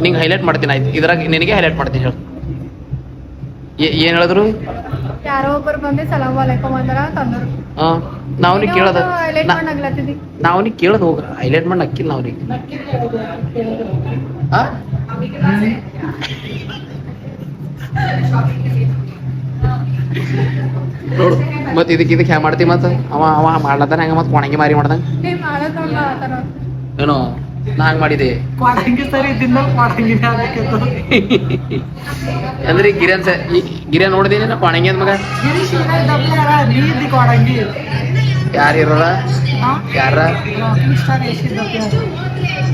ನಿಂಗೆ ಹೈಲೈಟ್ ಮಾಡ್ತೀನಿ ಆಯ್ತು ಇದ್ರಾಗ ನಿನಗೆ ಹೈಲೈಟ್ ಮಾಡ್ತೀನಿ ಹೇಳು ಏನ್ ಹೇಳಿದ್ರು ಯಾರೋ ಒಬ್ಬರು ಬಂದು ಸಲಾಮ್ ವಾಲೇಕುಮ್ ಅಂದ್ರ ತಂದ್ರು ನಾವ್ನಿಗೆ ಕೇಳದ ಹೈಲೈಟ್ ಮಾಡಾಗ್ಲತ್ತಿದ್ದಿ ನಾವ್ನಿಗೆ ಕೇಳದ್ ಹೋಗ ಹೈಲೈಟ್ ಮಾಡಿ ನಕ್ಕಿಲ್ಲ ನಾವ್ನಿಗೆ ನೋಡು ಮತ್ತೆ ಇದಕ್ಕೆ ಹ್ಯಾ ಮಾಡ್ತಿ ಮತ್ತ ಅವ ಮಾಡ್ಲತ್ತಾನ ಹಂಗ ಮತ್ತೆ ಕೊಣಂಗಿ ಮಾರಿ ಮಾಡ್ದಂಗ ನೀ ಮಾಡದ್ ನೋಡ್ ಮಾಡತಾರ ಏನೋ ನಾ ಹಂಗ ಮಾಡಿದೆ ಕ್ವಾಡಂಗಿ ಸರಿ ಇದ್ದಿಲ್ಲ ಕ್ವಾಡಂಗಿ ಅಂದ್ರೆ ಗಿರಿಯನ್ ನೋಡಿದೀನಿ ನಾ ಕೊಣಂಗಿ ಅಂದ ಮಗ ನೀತಿ ಕ್ವಾಡಂಗಿ ಯಾರು ಇರೋದ ಯಾರ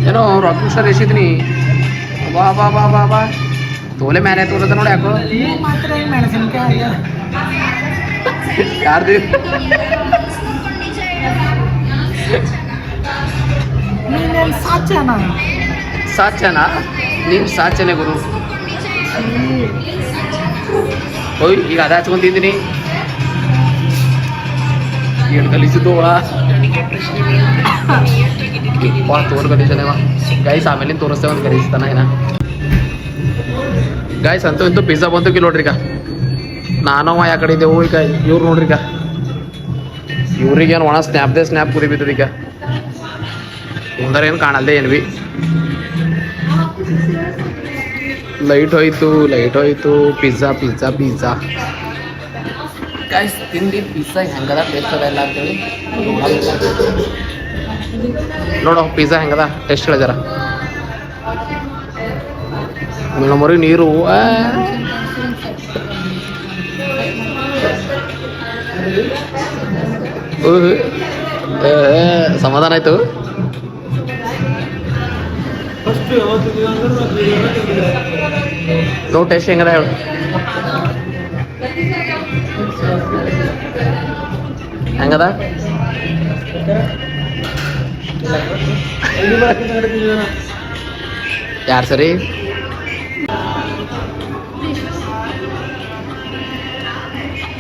ಏನೋ ರಾಕಿಂಗ್ ಸ್ಟಾರ್ ಎಸಿದ್ನಿ ಬಾ ಬಾ ಬಾ ಬಾ ಬಾ ತೋಲೆ ಮ್ಯಾನೆ ತೋರದ ನೋಡಿ ಯಾಕೋ ಮಾತ್ರ ಮೆಣಸಿನ್ಕಾಯಿ ಯಾರ್ದು ನೀನೇನ್ ಸಾಚನ ಸಾಚನ ನೀನು ಸಾಚನೆ ಗುರು ಓಯ್ ಈಗ ಅದ ಹಚ್ಕೊಂತಿದ್ದೀನಿ ಏನು ಕಲಿಸಿದ್ದವ ತೋರ್ ಕಲಿಸನೇವ ಗೈಸ್ ಆಮೇಲೆ ತೋರಿಸ್ತೇವೆ ಒಂದು ಕಲಿಸ್ತಾನ ಏನ ಗಾಯ್ಸ್ ಅಂತೂ ಇಂತೂ ಪಿಜ್ಜಾ ಬಂತು ಕಿ ನೋಡ್ರಿ ಈಗ ನಾನು ಯಾ ಕಡೆ ಇದ್ದೆವು ಈಗ ಇವ್ರು ನೋಡ್ರಿ ಈಗ ಇವ್ರಿಗೇನು ಒಣ ಸ್ನ್ಯಾಪ್ ಕುದಿ ಬಿದ್ದದ ಈಗ ಮುಂದರ ಏನು ಕಾಣಲ್ದೆ ಏನು ಬಿ ಲೈಟ್ ಹೋಯ್ತು ಪಿಜ್ಜಾ ಗಾಯ್ಸ್ ತಿಂದು ಪಿಜ್ಜಾ ಹೆಂಗದ ಟೇಸ್ಟ್ ಅದ ಎಲ್ಲ ಅಂತೇಳಿ ನೋಡು ಪಿಜ್ಜಾ ಹೆಂಗದ ಟೇಸ್ಟ್ ಹೇಳಿದಾರ ಮರಿ ನೀರು ಸಮಾಧಾನ ಆಯ್ತು ನೋ ಟೇಸ್ಟ್ ಹೆಂಗದ ಹೇಳು ಹೆಂಗದ ಯಾರು ಸರಿ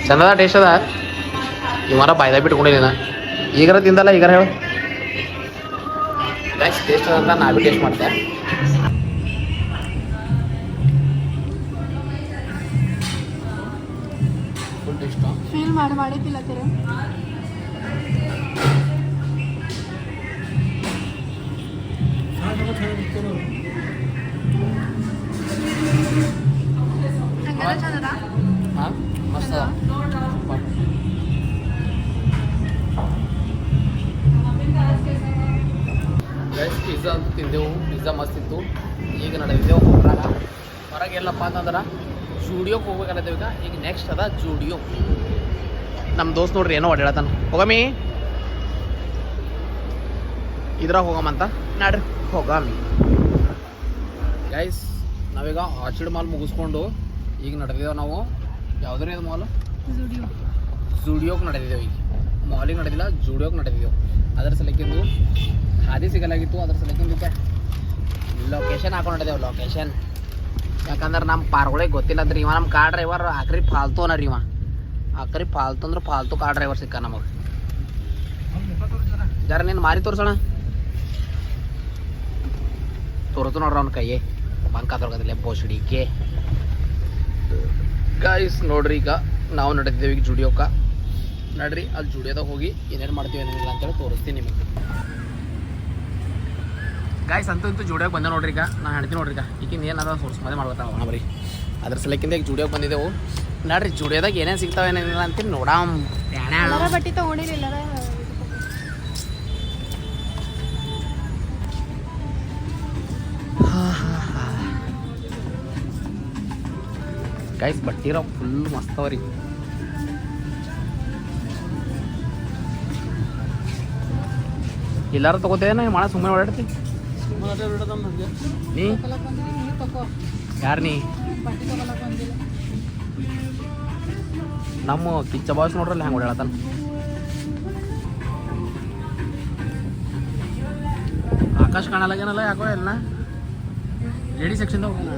ಚಂದದ ಟೇಸ್ಟ್ ಅದ ಇವರ ಬಾಯ್ದಾಗ ಬಿಟ್ಕೊಂಡಿದ್ದೀನ ಈಗಾರ ತಿಂದಲ್ಲ ಈಗಾರ ಹೇಳು ನೆಕ್ಸ್ಟ್ ಟೇಸ್ಟ್ ಅದ ಅಂತ ನಾವೇ ಟೇಸ್ಟ್ ಮಾಡ್ತೆ ಫುಲ್ ಟೇಸ್ಟು ಫೀಲ್ ಮಾಡಿ ತಿಲ್ಲತ್ತೀರ ಹಂಗೆಲ್ಲ ಚಂದದ ಹಾಂ ಮಸ್ತ್ ಅದ ಗೈಸ್ ಪಿಜ್ಜಾ ಅಂತ ತಿಂದೆವು ಪಿಜ್ಜಾ ಮಸ್ತ್ ಇತ್ತು ಈಗ ನಡೆದಿದ್ದೆವು ಹೊರಗೆ ಎಲ್ಲಪ್ಪ ಅಂತಂದ್ರೆ ಜೂಡಿಯೋಕ್ಕೆ ಹೋಗ್ಬೇಕಲ್ಲತ್ತೇವೆ ಈಗ ನೆಕ್ಸ್ಟ್ ಅದ ಜೂಡಿಯೋ ನಮ್ಮ ದೋಸ್ತ್ ನೋಡ್ರಿ ಏನೋ ಓಡಾಡತಾನ ಹೋಗಮಿ ಇದ್ರಾಗ ಹೋಗಮಂತ ನಾಡ್ರಿ ಹೋಗಮಿ ಗೈಸ್ ನಾವೀಗ ಆರ್ಚಿಡ್ ಮಾಲ್ ಮುಗಿಸ್ಕೊಂಡು ಈಗ ನಡೆದಿದ್ದೇವೆ ನಾವು ಯಾವುದ್ರಿ ಅದು ಮಾಲ್ ಜೂಡಿಯೋಕ್ಕೆ ನಡೆದಿದ್ದೇವೆ ಈಗ ಮಾಲಿಗೆ ನಡೆದಿಲ್ಲ ಜೂಡಿಯೋಕ್ಕೆ ನಡೆದಿದ್ದೆವು ಅದರ ಸಲಕ್ಕಿಂದು ಹಾದಿ ಸಿಗಲಾಗಿತ್ತು ಅದ್ರ ಸಲಕ್ಕಿಂದಕ್ಕೆ ಲೊಕೇಶನ್ ಹಾಕೊಂಡು ನಡೆದೇವು ಲೊಕೇಶನ್ ಯಾಕಂದ್ರೆ ನಮ್ಮ ಪಾರ್ಗಳಿಗೆ ಗೊತ್ತಿಲ್ಲ ಅಂದ್ರೆ ಇವ ನಮ್ಮ ಕಾರ್ ಡ್ರೈವರ್ ಆಕ್ರಿ ಫಾಲ್ತು ಅನ್ನರಿ ಇವ ಆಕ್ರಿ ಫಾಲ್ತು ಅಂದ್ರೆ ಫಾಲ್ತು ಕಾರ್ ಡ್ರೈವರ್ ಸಿಕ್ಕ ನಮಗೆ ಜರ ನೀನು ಮಾರಿ ತೋರಿಸೋಣ ತೋರಿಸ್ತು ನೋಡ್ರಿ ಅವ್ನ ಕೈಯೇ ಬಂಕ ತೊಳ್ಕೋದಿಲ್ಲ ಬೋಸಡಿಕೆ ಗೈಸ್ ನೋಡ್ರಿ ಈಗ ನಾವು ನಡೆದಿದ್ದೇವೆ ಈಗ ಜುಡಿಯೋಕ ನಡ್ರಿ ಅಲ್ಲಿ ಜುಡಿಯೋದಾಗ ಹೋಗಿ ಏನೇನು ಮಾಡ್ತೀವಿ ಏನೇನಿಲ್ಲ ಅಂತೇಳಿ ತೋರಿಸ್ತೀನಿ ನಿಮಗೆ ಗಾಯ್ಸ್ ಅಂತೂ ಜುಡಿಯೋಕೆ ಬಂದೆ ನೋಡ್ರಿ ಈಗ ನಾನು ಹೇಳ್ತೀನಿ ನೋಡ್ರಿ ಈಗ ಈಗಿನ ಏನಾರ ಸೋರ್ಸ್ ಮನೆ ಮಾಡ್ಕೊತಾವ ಬರೀ ಅದ್ರ ಸಲಕ್ಕಿಂತ ಈಗ ಜುಡಿಯೋಕೆ ಬಂದಿದ್ದೆವು ನಡ್ರಿ ಜುಡಿಯೋದಾಗ ಏನೇನು ಸಿಗ್ತಾವೆ ಏನೇನಿಲ್ಲ ಅಂತೀನಿ ನೋಡಾಮ್ ಬಟ್ಟೆ ತಗೊಂಡಿರಲಿಲ್ಲ ಗೈಸ್ ಬಟ್ಟಿರೋ ಫುಲ್ ಮಸ್ತ್ ಅವ್ರಿ ಎಲ್ಲಾರು ತಗೋತೇನೆ ಮಾಡ ಸುಮ್ಮನೆ ಓಡಾಡ್ತಿ ನೀ ಯಾರು ನೀ ನಮ್ಮ ಕಿಚ್ಚ ಬಾಸ್ ನೋಡ್ರಲ್ಲ ಹೆಂಗೆ ಓಡಾಡತಾನ ಆಕಾಶ ಕಾಣಲಾಗೇನಲ್ಲ ಯಾಕೋ ಎಲ್ಲ ಲೇಡಿ ಸೆಕ್ಷನ್ದಾಗ ಹೋಗೋಣ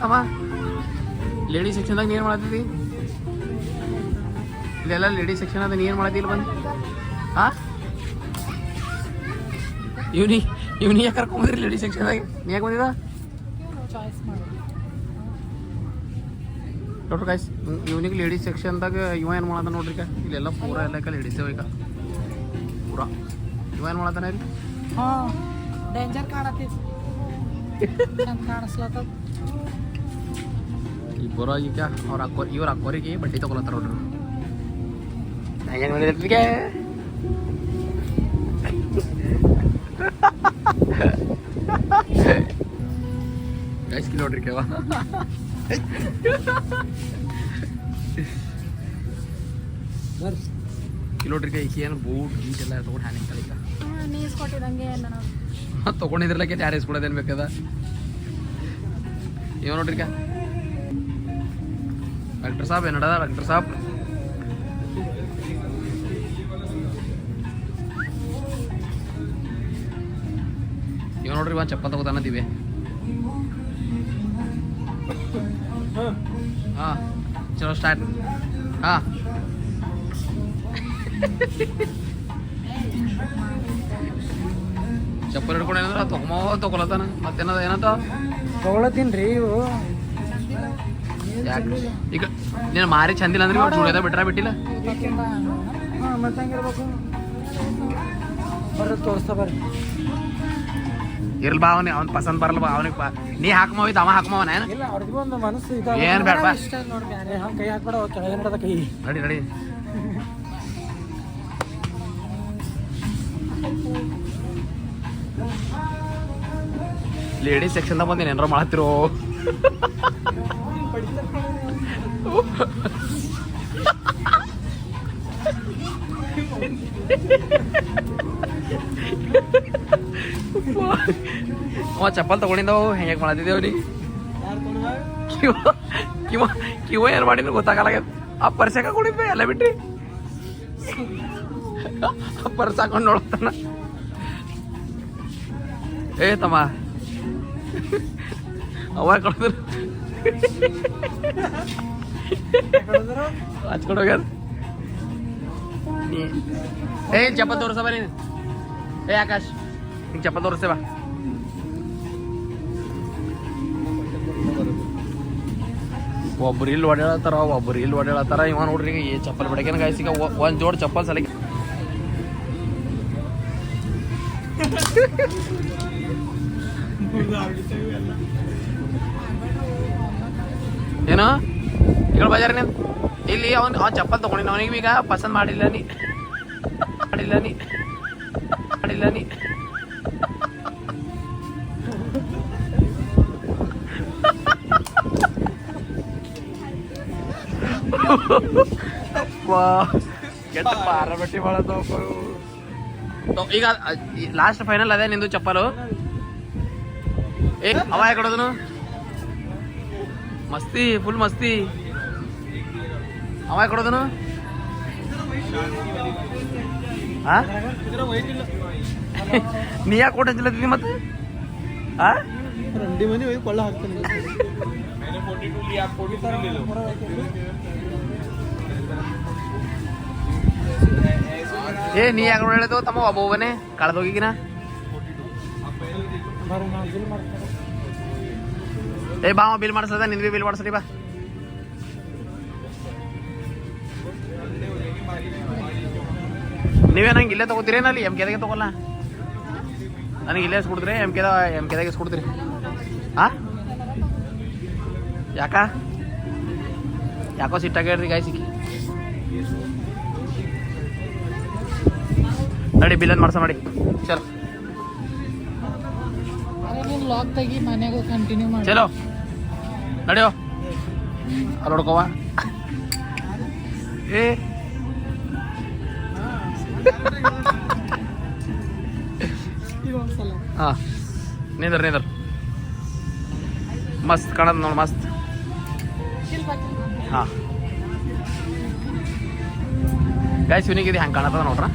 ತಮ್ಮ ಲೇಡಿ ಸೆಕ್ಷನ್ದಾಗ ನೀ ಏನು ಮಾಡತ್ತಿದ್ದಿ ಇಲ್ಲೆಲ್ಲ ಲೇಡಿ ಸೆಕ್ಷನ್ ಅದ ನೀ ಏನು ಮಾಡತ್ತಿ ಇಲ್ಲಿ ಬಂದು ಹಾಂ ಇವ್ನಿ ಯಾಕೆ ಕರ್ಕೊಂಬಂದ್ರಿ ಲೇಡಿ ಸೆಕ್ಷನ್ದಾಗ ನೀ ಯಾಕೆ ಬಂದಿದ ಡಾಕ್ಟರ್ ಗಾಯ್ಸ್ ಇವ್ನಿಗೆ ಲೇಡೀಸ್ ಸೆಕ್ಷನ್ದಾಗ ಇವ ಏನು ಮಾಡದ ನೋಡ್ರಿ ಈಗ ಇಲ್ಲೆಲ್ಲ ಪೂರ ಎಲ್ಲ ಲೇಡೀಸ್ ಈಗ ಪೂರ ಇವ ಏನು ಮಾಡತ್ತಾನ ಇಲ್ಲಿ ಹಾಂ ಡೇಂಜರ್ ಕಾಣತ್ತಿ ಕಾಣಿಸ್ಲತ್ತ ಇಬ್ಬರು ಈಗ ಅವ್ರ ಇವ್ರ ಅಕ್ಕೋರಿಗೆ ಬಡ್ಡಿ ತಗೊಳತ್ತಾರ ನೋಡ್ರಿ ಹೆಂಗೆ ನೋಡಿದ್ರಿಗೆ ಎಷ್ಟು ಕಿಲೋಟ್ರಿ ಕೇವ ಕಿಲೋಟ್ರಿಗೆ ಈಕೆ ಏನು ಬೂಟ್ ಗೀಟ್ ಎಲ್ಲ ತೊಗೊಂಡು ಹ್ಯಾಂಡಿಂಗ್ ಕಲಿಕ ನೀಸ್ಕೊಟ್ಟಿದಂಗೆ ಮತ್ತು ತೊಗೊಂಡಿದ್ರಲ್ಲಕ್ಕೆ ಯಾರು ಇಸ್ಕೊಡೋದೇನು ಬೇಕದ ಇವ ನೋಡ್ರಿಕ ಡಾಕ್ಟರ್ ಸಾಬ್ ಏನಡ ಡಾಕ್ಟರ್ ಸಾಬ್ ಇವ ನೋಡ್ರಿ ಒಂದು ಚಪ್ಪಲ್ ತಗೋತಾನಂತೀವಿ ಹಾಂ ಚಲೋ ಸ್ಟಾರ್ಟ್ ಹಾಂ ಚಪ್ಪಲ್ ಹಿಡ್ಕೊಂಡು ಏನಂದ್ರೆ ತಗೊಳತಾನ ಮತ್ತೇನದ ಏನಂತ ತಗೊಳತೀನಿ ರೀ ಇವು ಯಾಕೆ ಈಗ ನೀನು ಮಾರಿ ಚಂದಿಲ್ಲ ಅಂದ್ರೆ ಇವಾಗ ಜುಳಿಯೋದ ಬಿಟ್ಟಿಲ್ಲ ಹಾಂ ಮತ್ತೆ ಹೆಂಗಿರ್ಬೇಕು ಬರ್ರಿ ತೋರಿಸ್ತಾ ಬರ್ರಿ ಇರ್ಲಿ ಬಾ ಅವ್ನು ಪಸಂದ್ ಬರಲ್ಲ ಬಾ ಅವನಿಗೆ ಬಾ ನೀ ಹಾಕಮೋಯ್ತು ಅವ ಹಾಕಮವನ ಏನ ಇಲ್ಲ ಅವ್ರಿಗೂ ಒಂದು ಮನಸ್ಸು ಏನ್ ಬೇಡ ಬಾ ಇಷ್ಟ ನೋಡಿ ಬ್ಯಾರೆ ಹಂಗೆ ಕೈ ಹಾಕ್ಬೇಡ ಕೆಳಗೆ ನಡದ ಕೈ ನಡಿ ನಡಿ ಲೇಡೀಸ್ ಸೆಕ್ಷನ್ದಾಗ ಬಂದು ಏನಾರ ಮಾಡತ್ತಿರೋ ಅವ ಚಪ್ಪಲ್ ತಗೊಂಡಿದ್ದಾವು ಹೆಂಗೆ ಮಾಡತ್ತಿದ್ದೇವ್ ನೀ ಕಿವ ಕಿವ ಕಿವ ಏನು ಮಾಡಿದ್ರು ಗೊತ್ತಾಗಲ್ಲ ಆ ಪರ್ಸ್ ಯಾಕೆ ಕೊಡಿದ್ವಿ ಎಲ್ಲ ಬಿಟ್ರಿ ಪರ್ಸ್ ಹಾಕೊಂಡು ನೋಡ್ತಾನ ಏ ತಮ್ಮ ಅವ ಕೊಡಿದ್ರು ಹಚ್ಕೊಂಡು ಹೋಗ್ಯಾರ ಏ ಚಪ್ಪಲ್ ತೋರಿಸ ಬರೀ ಏ ಆಕಾಶ್ ಹಿಂಗೆ ಚಪ್ಪಲ್ ತೋರಿಸ್ತೇವ ಒಬ್ರು ಇಲ್ಲಿ ಓಡಾಡತ್ತಾರ ಒಬ್ರು ಇಲ್ಲಿ ಓಡಾಡತ್ತಾರ ಇವ ನೋಡ್ರಿ ಈ ಚಪ್ಪಲ್ ಬಿಡಕೇನ ಗಾಯ್ಸಿಗ ಒಂದ್ ಜೋಡ್ ಚಪ್ಪಲ್ ಸಲಕ್ಕೆ ಏನು ಈಗ ಬಜಾರ್ ಇಲ್ಲಿ ಅವನ್ ಚಪ್ಪಲ್ ತಗೊಂಡಿನ ಅವನಿಗೆ ಈಗ ಪಸಂದ್ ಮಾಡಿಲ್ಲ ನೀ ಕೆಟ್ಟ ಪಾರ ಬಟ್ಟಿ ಈಗ ಲಾಸ್ಟ್ ಫೈನಲ್ ಅದೇ ನಿಂದು ಚಪ್ಪಲು ಏ ಅವ ಕೊಡೋದನು ಮಸ್ತಿ ಫುಲ್ ಮಸ್ತಿ ಅವ ಕೊಡೋದನು ನೀ ಯಾಕೆ ಕೊಟ್ಟಿಲ್ಲ ಮತ್ತೆ ಕೊಳ್ಳ ಹಾಕ್ತಾನೆ ಏ ನೀ ಯಾಕೆ ಹೇಳಿದವು ತಮ್ಮ ಒಬ್ಬೊಬ್ಬನೇ ಕಳೆದೋಗಿಗಿನ ಏ ಬಾ ಬಿಲ್ ಮಾಡಿಸದ ನಿನ್ಗೆ ಬಿಲ್ ಮಾಡಿಸ್ರಿ ಬಾ ನೀವೇ ನಂಗೆ ಇಲ್ಲೇ ತಗೋತೀರೇನಲ್ಲಿ ಎಮ್ ಕೆದಾಗೆ ತಗೋಲ್ಲ ನನಗೆ ಇಲ್ಲೇ ಇಸ್ಕೊಡ್ತೀರಿ ಎಮ್ ಕೆದಾಗೆ ಇಸ್ಕೊಡ್ತೀರಿ ಯಾಕೋ ಸಿಟ್ಟಾಗ್ಯಾಡ್ರಿ ಗಾಯ ಸಿಕ್ಕಿ ನಡಿ ಬಿಲ್ ಮಾಡ್ಸ ಮಾಡಿ ಚಲೋ ಲಾಕ್ ತೆಗಿ ಮನೆಗೂ ಕಂಟಿನ್ಯೂ ಮಾಡಿ ಚಲೋ ನಡಿಯೋ ಅಲ್ಲಿ ಹೊಡ್ಕೋವ ಏ ಹಾ ನಿಂದ್ರ ಮಸ್ತ್ ಕಾಣದ್ ನೋಡ್ ಮಸ್ತ್ ಹಾ ಗಾಯ್ಸ್ ಇವನಿಗೆ ಹಂಗೆ ಕಾಣತ್ತದ ನೋಡ್ರ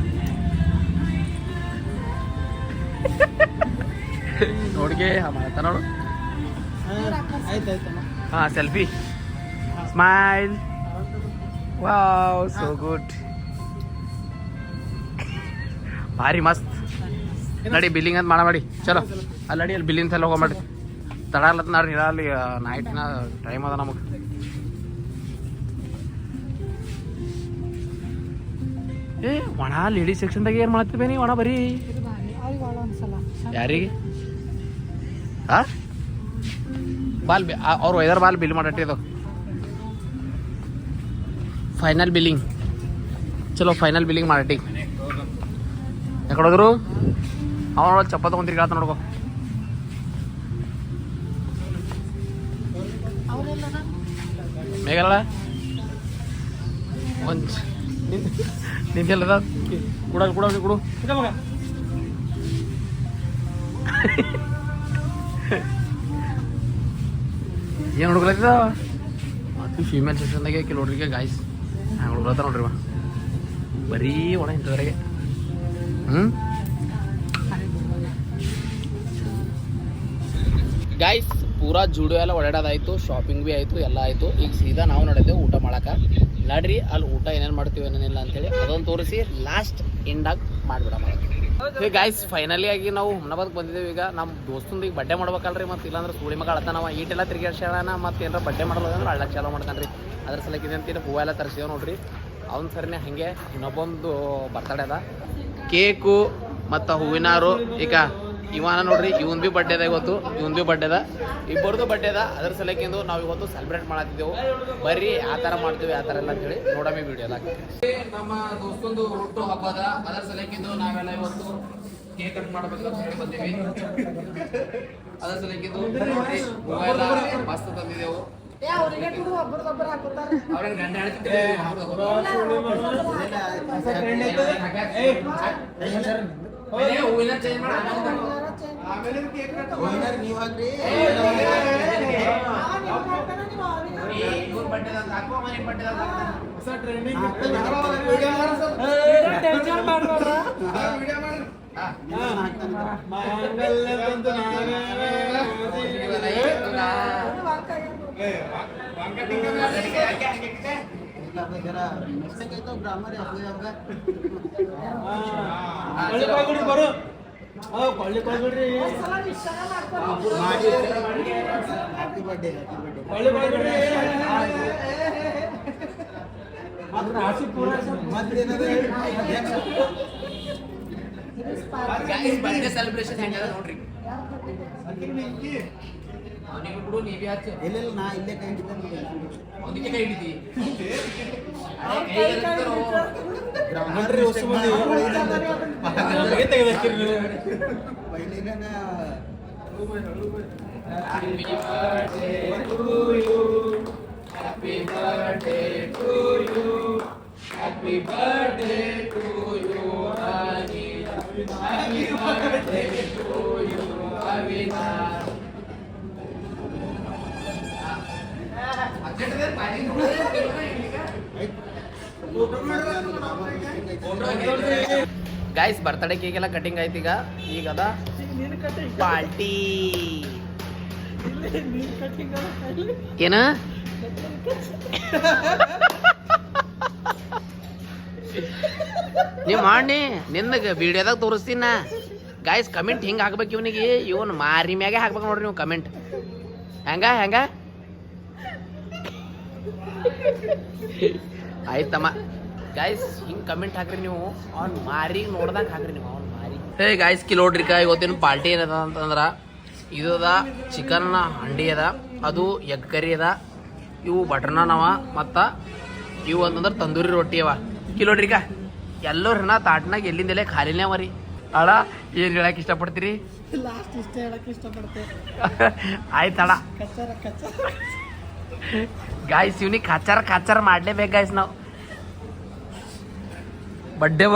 ನೋಡಿಗೆ ಮಾಡತ್ತ ನೋಡು ಹಾ selfie smile wow so good ಭಾರಿ ಮಸ್ತ್ ನಡಿ ಬಿಲ್ಲಿಂಗ್ ಅಂತ ಮಾಡಿ ಚಲೋ ಅಲ್ಲಿ ಅಲ್ಲಿ ಬಿಲ್ಲಿಂಗ್ ಎಲ್ಲ ಹೋಗೋ ಮಾಡಿ ತಡಾಲತ್ ನಾಡ್ರಿ ಅಲ್ಲಿ ನೈಟಿನ ಟೈಮ್ ಅದ ನಮಗೆ ಏ ಒಣ ಲೇಡೀಸ್ ಸೆಕ್ಷನ್ದಾಗ ಏನು ಮಾಡ್ತೀವಿ ನೀ ಒಣ ಬರೀ ಯಾರಿಗೆ ಬಾಲ್ ಅವ್ರು ಐದಾರು ಬಾಲ್ ಬಿಲ್ ಮಾಡಟ್ಟಿದ್ದು ಫೈನಲ್ ಬಿಲ್ಲಿಂಗ್ ಚಲೋ ಫೈನಲ್ ಬಿಲ್ಲಿಂಗ್ ಮಾಡಟ್ಟಿ ಯಾಕಡೋದ್ರು ಅವನ ಚಪ್ಪ ತಗೊಂತೀರಿ ಕಾತ ನೋಡ್ಕೊ ಮೇಘಲ ಒಂದು ನಿಂತೆಲ್ಲದ ಕೊಡು ಏನು ಹುಡುಗ್ಲತ್ತದ ಮತ್ತು ಫೀಮೇಲ್ ಸೆಕ್ಷನ್ದಾಗೆ ಕೆಲವ್ರಿಗೆ ಗಾಯ್ಸ್ ಹಂಗೆ ಹುಡುಗ್ಲತ್ತ ನೋಡ್ರಿ ಬರೀ ಒಣ ಇಂಥದ್ರಾಗೆ ಗಾಯ್ಸ್ ಪೂರಾ ಜೂಡೋ ಎಲ್ಲ ಓಡಾಡೋದಾಯ್ತು ಶಾಪಿಂಗ್ ಬಿ ಆಯಿತು ಎಲ್ಲ ಆಯಿತು ಈಗ ಸೀದಾ ನಾವು ನಡೆದೇವು ಊಟ ಮಾಡಕ್ಕೆ ನಡ್ರಿ ಅಲ್ಲಿ ಊಟ ಏನೇನು ಮಾಡ್ತೀವಿ ಏನೇನಿಲ್ಲ ಅಂತೇಳಿ ಅದೊಂದು ತೋರಿಸಿ ಲಾಸ್ಟ್ ಎಂಡಾಗಿ ಮಾಡಿಬಿಡಮ್ಮ ಗಾಯ್ಸ್ ಫೈನಲಿ ಆಗಿ ನಾವು ಹುಮ್ನಾಬಾದ್ಗೆ ಬಂದಿದ್ದೇವೆ ಈಗ ನಮ್ಮ ದೋಸ್ತಂದು ಈಗ ಬಡ್ಡೆ ಮಾಡ್ಬೇಕಲ್ರಿ ಮತ್ತು ಇಲ್ಲಾಂದ್ರೆ ಸುಳಿ ಮಗ ಅಳ್ತಾನ ನಾವು ಈಟೆಲ್ಲ ತಿರ್ಗಾಡ್ಸ್ಯಾಣ ಮತ್ತು ಏನಾರ ಬಡ್ಡೆ ಮಾಡೋದಂದ್ರೆ ಅಳ್ಳಕ್ಕೆ ಚಾಲೋ ಮಾಡ್ತಾನೆ ರೀ ಅದ್ರ ಸಲಕ್ಕೆ ಇದೆ ಅಂತೀನಿ ಹೂವು ಎಲ್ಲ ತರಿಸಿದೇವೆ ನೋಡ್ರಿ ಅವ್ನ ಸರಿನೇ ಹಾಗೆ ಇನ್ನೊಬ್ಬೊಂದು ಬರ್ತಡೇ ಅದ ಕೇಕು ಮತ್ತು ಹೂವಿನಾರು ಈಗ ಇವನ ನೋಡ್ರಿ ಇವನ್ ಬಿ ಬಡ್ಡೆ ಅದ ಇವತ್ತು ಇವನ್ ಬಿ ಬಡ್ಡೆ ಅದ ಇಬ್ಬರದು ಬಡ್ಡೆ ಅದ ಅದ್ರ ಸಲಕ್ಕಿಂದು ನಾವು ಇವತ್ತು ಸೆಲೆಬ್ರೇಟ್ ಮಾಡತ್ತಿದ್ದೆವು ಬರ್ರಿ ಆ ಥರ ಮಾಡ್ತೀವಿ ಆ ಥರ ಎಲ್ಲ ಅಂತೇಳಿ ನೋಡಮಿ ವಿಡಿಯೋ ಎಲ್ಲ ನಮ್ಮ ದೋಸ್ತಂದು ಹುಟ್ಟು ಹಬ್ಬ ಅದ ಅದರ ಸಲಕ್ಕಿಂದು ನಾವೆಲ್ಲ ಇವತ್ತು ಕೇಕ್ ಕಟ್ ಮಾಡ್ಬೇಕಂತ ಹೇಳಿ ಬಂದೀವಿ ಅದರ ಸಲಕ್ಕಿಂದು ಹೂವೆಲ್ಲ ಮಸ್ತ್ ತಂದಿದ್ದೆವು ಅವ್ರೇನು ಗಂಡ ಹೇಳ್ತಿದ್ದೆ ಹೂವಿನ ಚೇಂಜ್ ಮಾಡಿ ನೀವು ಹಾಕ್ರಿ ಟೆನ್ಷನ್ ಮಾಡ್ಬೇಡ್ರ ಗ್ರಾಮರ್ ಬರು ಕೊಳ್ಳಿ ಕೊಡ್ಬಿಡ್ರಿ ಹ್ಯಾಪಿ ಬರ್ಡೇ ಕೊಳ್ಳಿ ಕೊಡ್ಬಿಡ್ರಿ ರಾಶಿ ಪೂರ ಬರ್ಡೇ ಸೆಲೆಬ್ರೇಷನ್ ಹೆಂಗದ ನೋಡ್ರಿ ಅವನಿಗೆ ಬಿಡು ನೀವೇ ಹಚ್ಚ ಇಲ್ಲ ನಾ ಇಲ್ಲೇ ಕೈ ಹಿಡಿತೇನೆ ಅವನಿಗೆ ಕೈ ಹಿಡಿದಿ ನೋಡ್ರಿ ಹೊಸ ಮಂದಿ ತೆಗೆದಾಕಿರಿ ನೀವು ಪೈಲಿನ Happy birthday to you. Happy birthday to you, Ani. Happy birthday to you, Avina. Guys birthday cake ಎಲ್ಲ ಕಟಿಂಗ್ ಆಯ್ತು ಈಗ ಅದ ಪಾರ್ಟಿ ಏನ ನೀವ್ ಮಾಡಿ ನಿನ್ನಗ ವಿಡಿಯೋದಾಗ ತೋರಿಸ್ತೀನ ಗಾಯ್ಸ್ ಕಮೆಂಟ್ ಹಿಂಗೆ ಹಾಕ್ಬೇಕು ಇವನಿಗೆ ಇವನ್ ಮಾರಿ ಮ್ಯಾಗೆ ಹಾಕ್ಬೇಕು ನೋಡ್ರಿ ನೀವು ಕಮೆಂಟ್ ಹೆಂಗ ಹೆಂಗ ಆಯ್ತಮ್ಮ ಗಾಯ್ಸ್ ಹಿಂಗೆ ಕಮೆಂಟ್ ಹಾಕ್ರಿ ನೀವು ಅವ್ನ ಮಾರಿಗೆ ನೋಡ್ದಾಗ ಹಾಕ್ರಿ ನೀವು ಅವ್ನ ಮಾರಿ ಹೇ ಗಾಯ್ಸ್ ಕಿಲೋಡ್ರಿಕ ಇವತ್ತಿನ ಪಾರ್ಟಿ ಏನದ ಅಂತಂದ್ರ ಇದು ಅದ ಚಿಕನ್ ಹಂಡಿ ಅದ ಅದು ಎಗ್ ಕರಿ ಅದ ಇವು ಬಟರ್ ನಾನ್ ಅವ ಮತ್ತು ಇವು ಅಂತಂದ್ರೆ ತಂದೂರಿ ರೊಟ್ಟಿ ಅವ ಕಿಲೋಡ್ರಿಕ ಎಲ್ಲರೂ ತಾಟ್ನಾಗ ಎಲ್ಲಿಂದಲೇ ಖಾಲಿನೇ ಅವರಿ ಅಡ ಏನು ಹೇಳಕ್ಕೆ ಇಷ್ಟಪಡ್ತೀರಿ ಲಾಸ್ಟ್ ಇಷ್ಟ ಹೇಳಕ್ ಇಷ್ಟಪಡ್ತೆ ಆಯ್ತಡ ಕಚ್ಚರ ಕಚ್ಚರ ಗಾಯ್ಸ್ ಇವ್ನಿಗೆ ಖಾಚಾರ ಮಾಡ್ಲೇಬೇಕು ಗಾಯ್ಸ್ ನಾವು ಬಡ್ಡೆ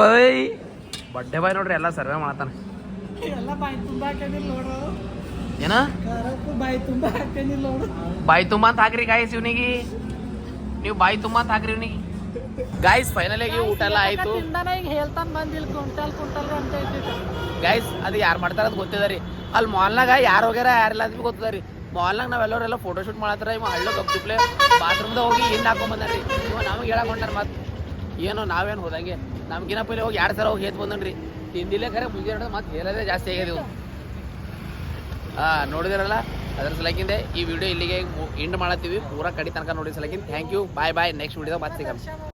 ಬಾಯ್ ನೋಡ್ರಿ ಎಲ್ಲ ಸರ್ವೆ ಮಾಡತಾನೆ ಎಲ್ಲ ಬಾಯಿ ತುಂಬಾ ಹಾಕೊಂಡಿಲ್ಲ ನೋಡು ಏನ ಖಾರಕ್ಕೂ ಬಾಯಿ ತುಂಬಾ ಹಾಕೊಂಡಿಲ್ಲ ನೋಡು ಬಾಯಿ ತುಂಬ ಅಂತ ಹಾಕ್ರಿ ಗಾಯ್ಸ್ ಇವನಿಗೆ ನೀವು ಬಾಯಿ ತುಂಬ ಅಂತ ಹಾಕ್ರಿ ಇವನಿಗೆ ಗಾಯ್ಸ್ ಫೈನಲ್ ಆಗಿ ಊಟ ಎಲ್ಲ ಆಯ್ತು ತಿಂದಾನ ಈಗ ಹೇಳ್ತಾನ ಬಂದಿಲ್ಲ ಕುಂಟಲ್ ಅಂತ ಇಟ್ಟಿತ್ತು ಗೈಸ್ ಅದು ಯಾರು ಮಾಡ್ತಾರ ಅಂತ ಗೊತ್ತಿದ ರೀ ಅಲ್ಲಿ ಮಾಲ್ನಾಗ ಯಾರು ಹೋಗ್ಯಾರ ಯಾರಿಲ್ಲ ಅಂತ ಗೊತ್ತದ ರೀ ಮಾಲ್ನಾಗ ನಾವೆಲ್ಲರೆಲ್ಲ ಫೋಟೋ ಶೂಟ್ ಮಾಡತ್ತಾರ ಇವ ಹಳ್ಳ ಗಪ್ಲೆ ಬಾತ್ರೂಮ್ದಾಗ ಹೋಗಿ ಇನ್ನು ಹಾಕೊಂಬಂದ್ರಿ ಇವ ನಮಗೆ ಹೇಳಕ್ ಹೊಂಟಾರ ಮತ್ತೆ ಏನೋ ನಾವೇನು ಹೋದಂಗೆ ನಮ್ಗಿನ ಪೈಲೆ ಹೋಗಿ 2 ಸಲ ಹೋಗಿ ಹೇತ್ ಬಂದನ್ರಿ ತಿಂದಿಲ್ಲೇ ಖರೆ ಮುಂಜಾನೆ ಮತ್ತೆ ಹೇಳೋದೇ ಜಾಸ್ತಿ ಆಗ್ಯದ ನೋಡಿದಿರಲ್ಲ ಅದ್ರ ಸಲಕಿಂದ ಈ ವಿಡಿಯೋ ಇಲ್ಲಿಗೆ ಎಂಡ್ ಮಾಡತ್ತೀವಿ ಪೂರಾ ಕಡಿ ತನಕ ನೋಡಿ ಸಲಕಿಂದ ಥ್ಯಾಂಕ್ ಯು ಬಾಯ್ ನೆಕ್ಸ್ಟ್ ವಿಡಿಯೋದಾಗ ಮತ್ತೆ ಸಿಗಲ್ಲ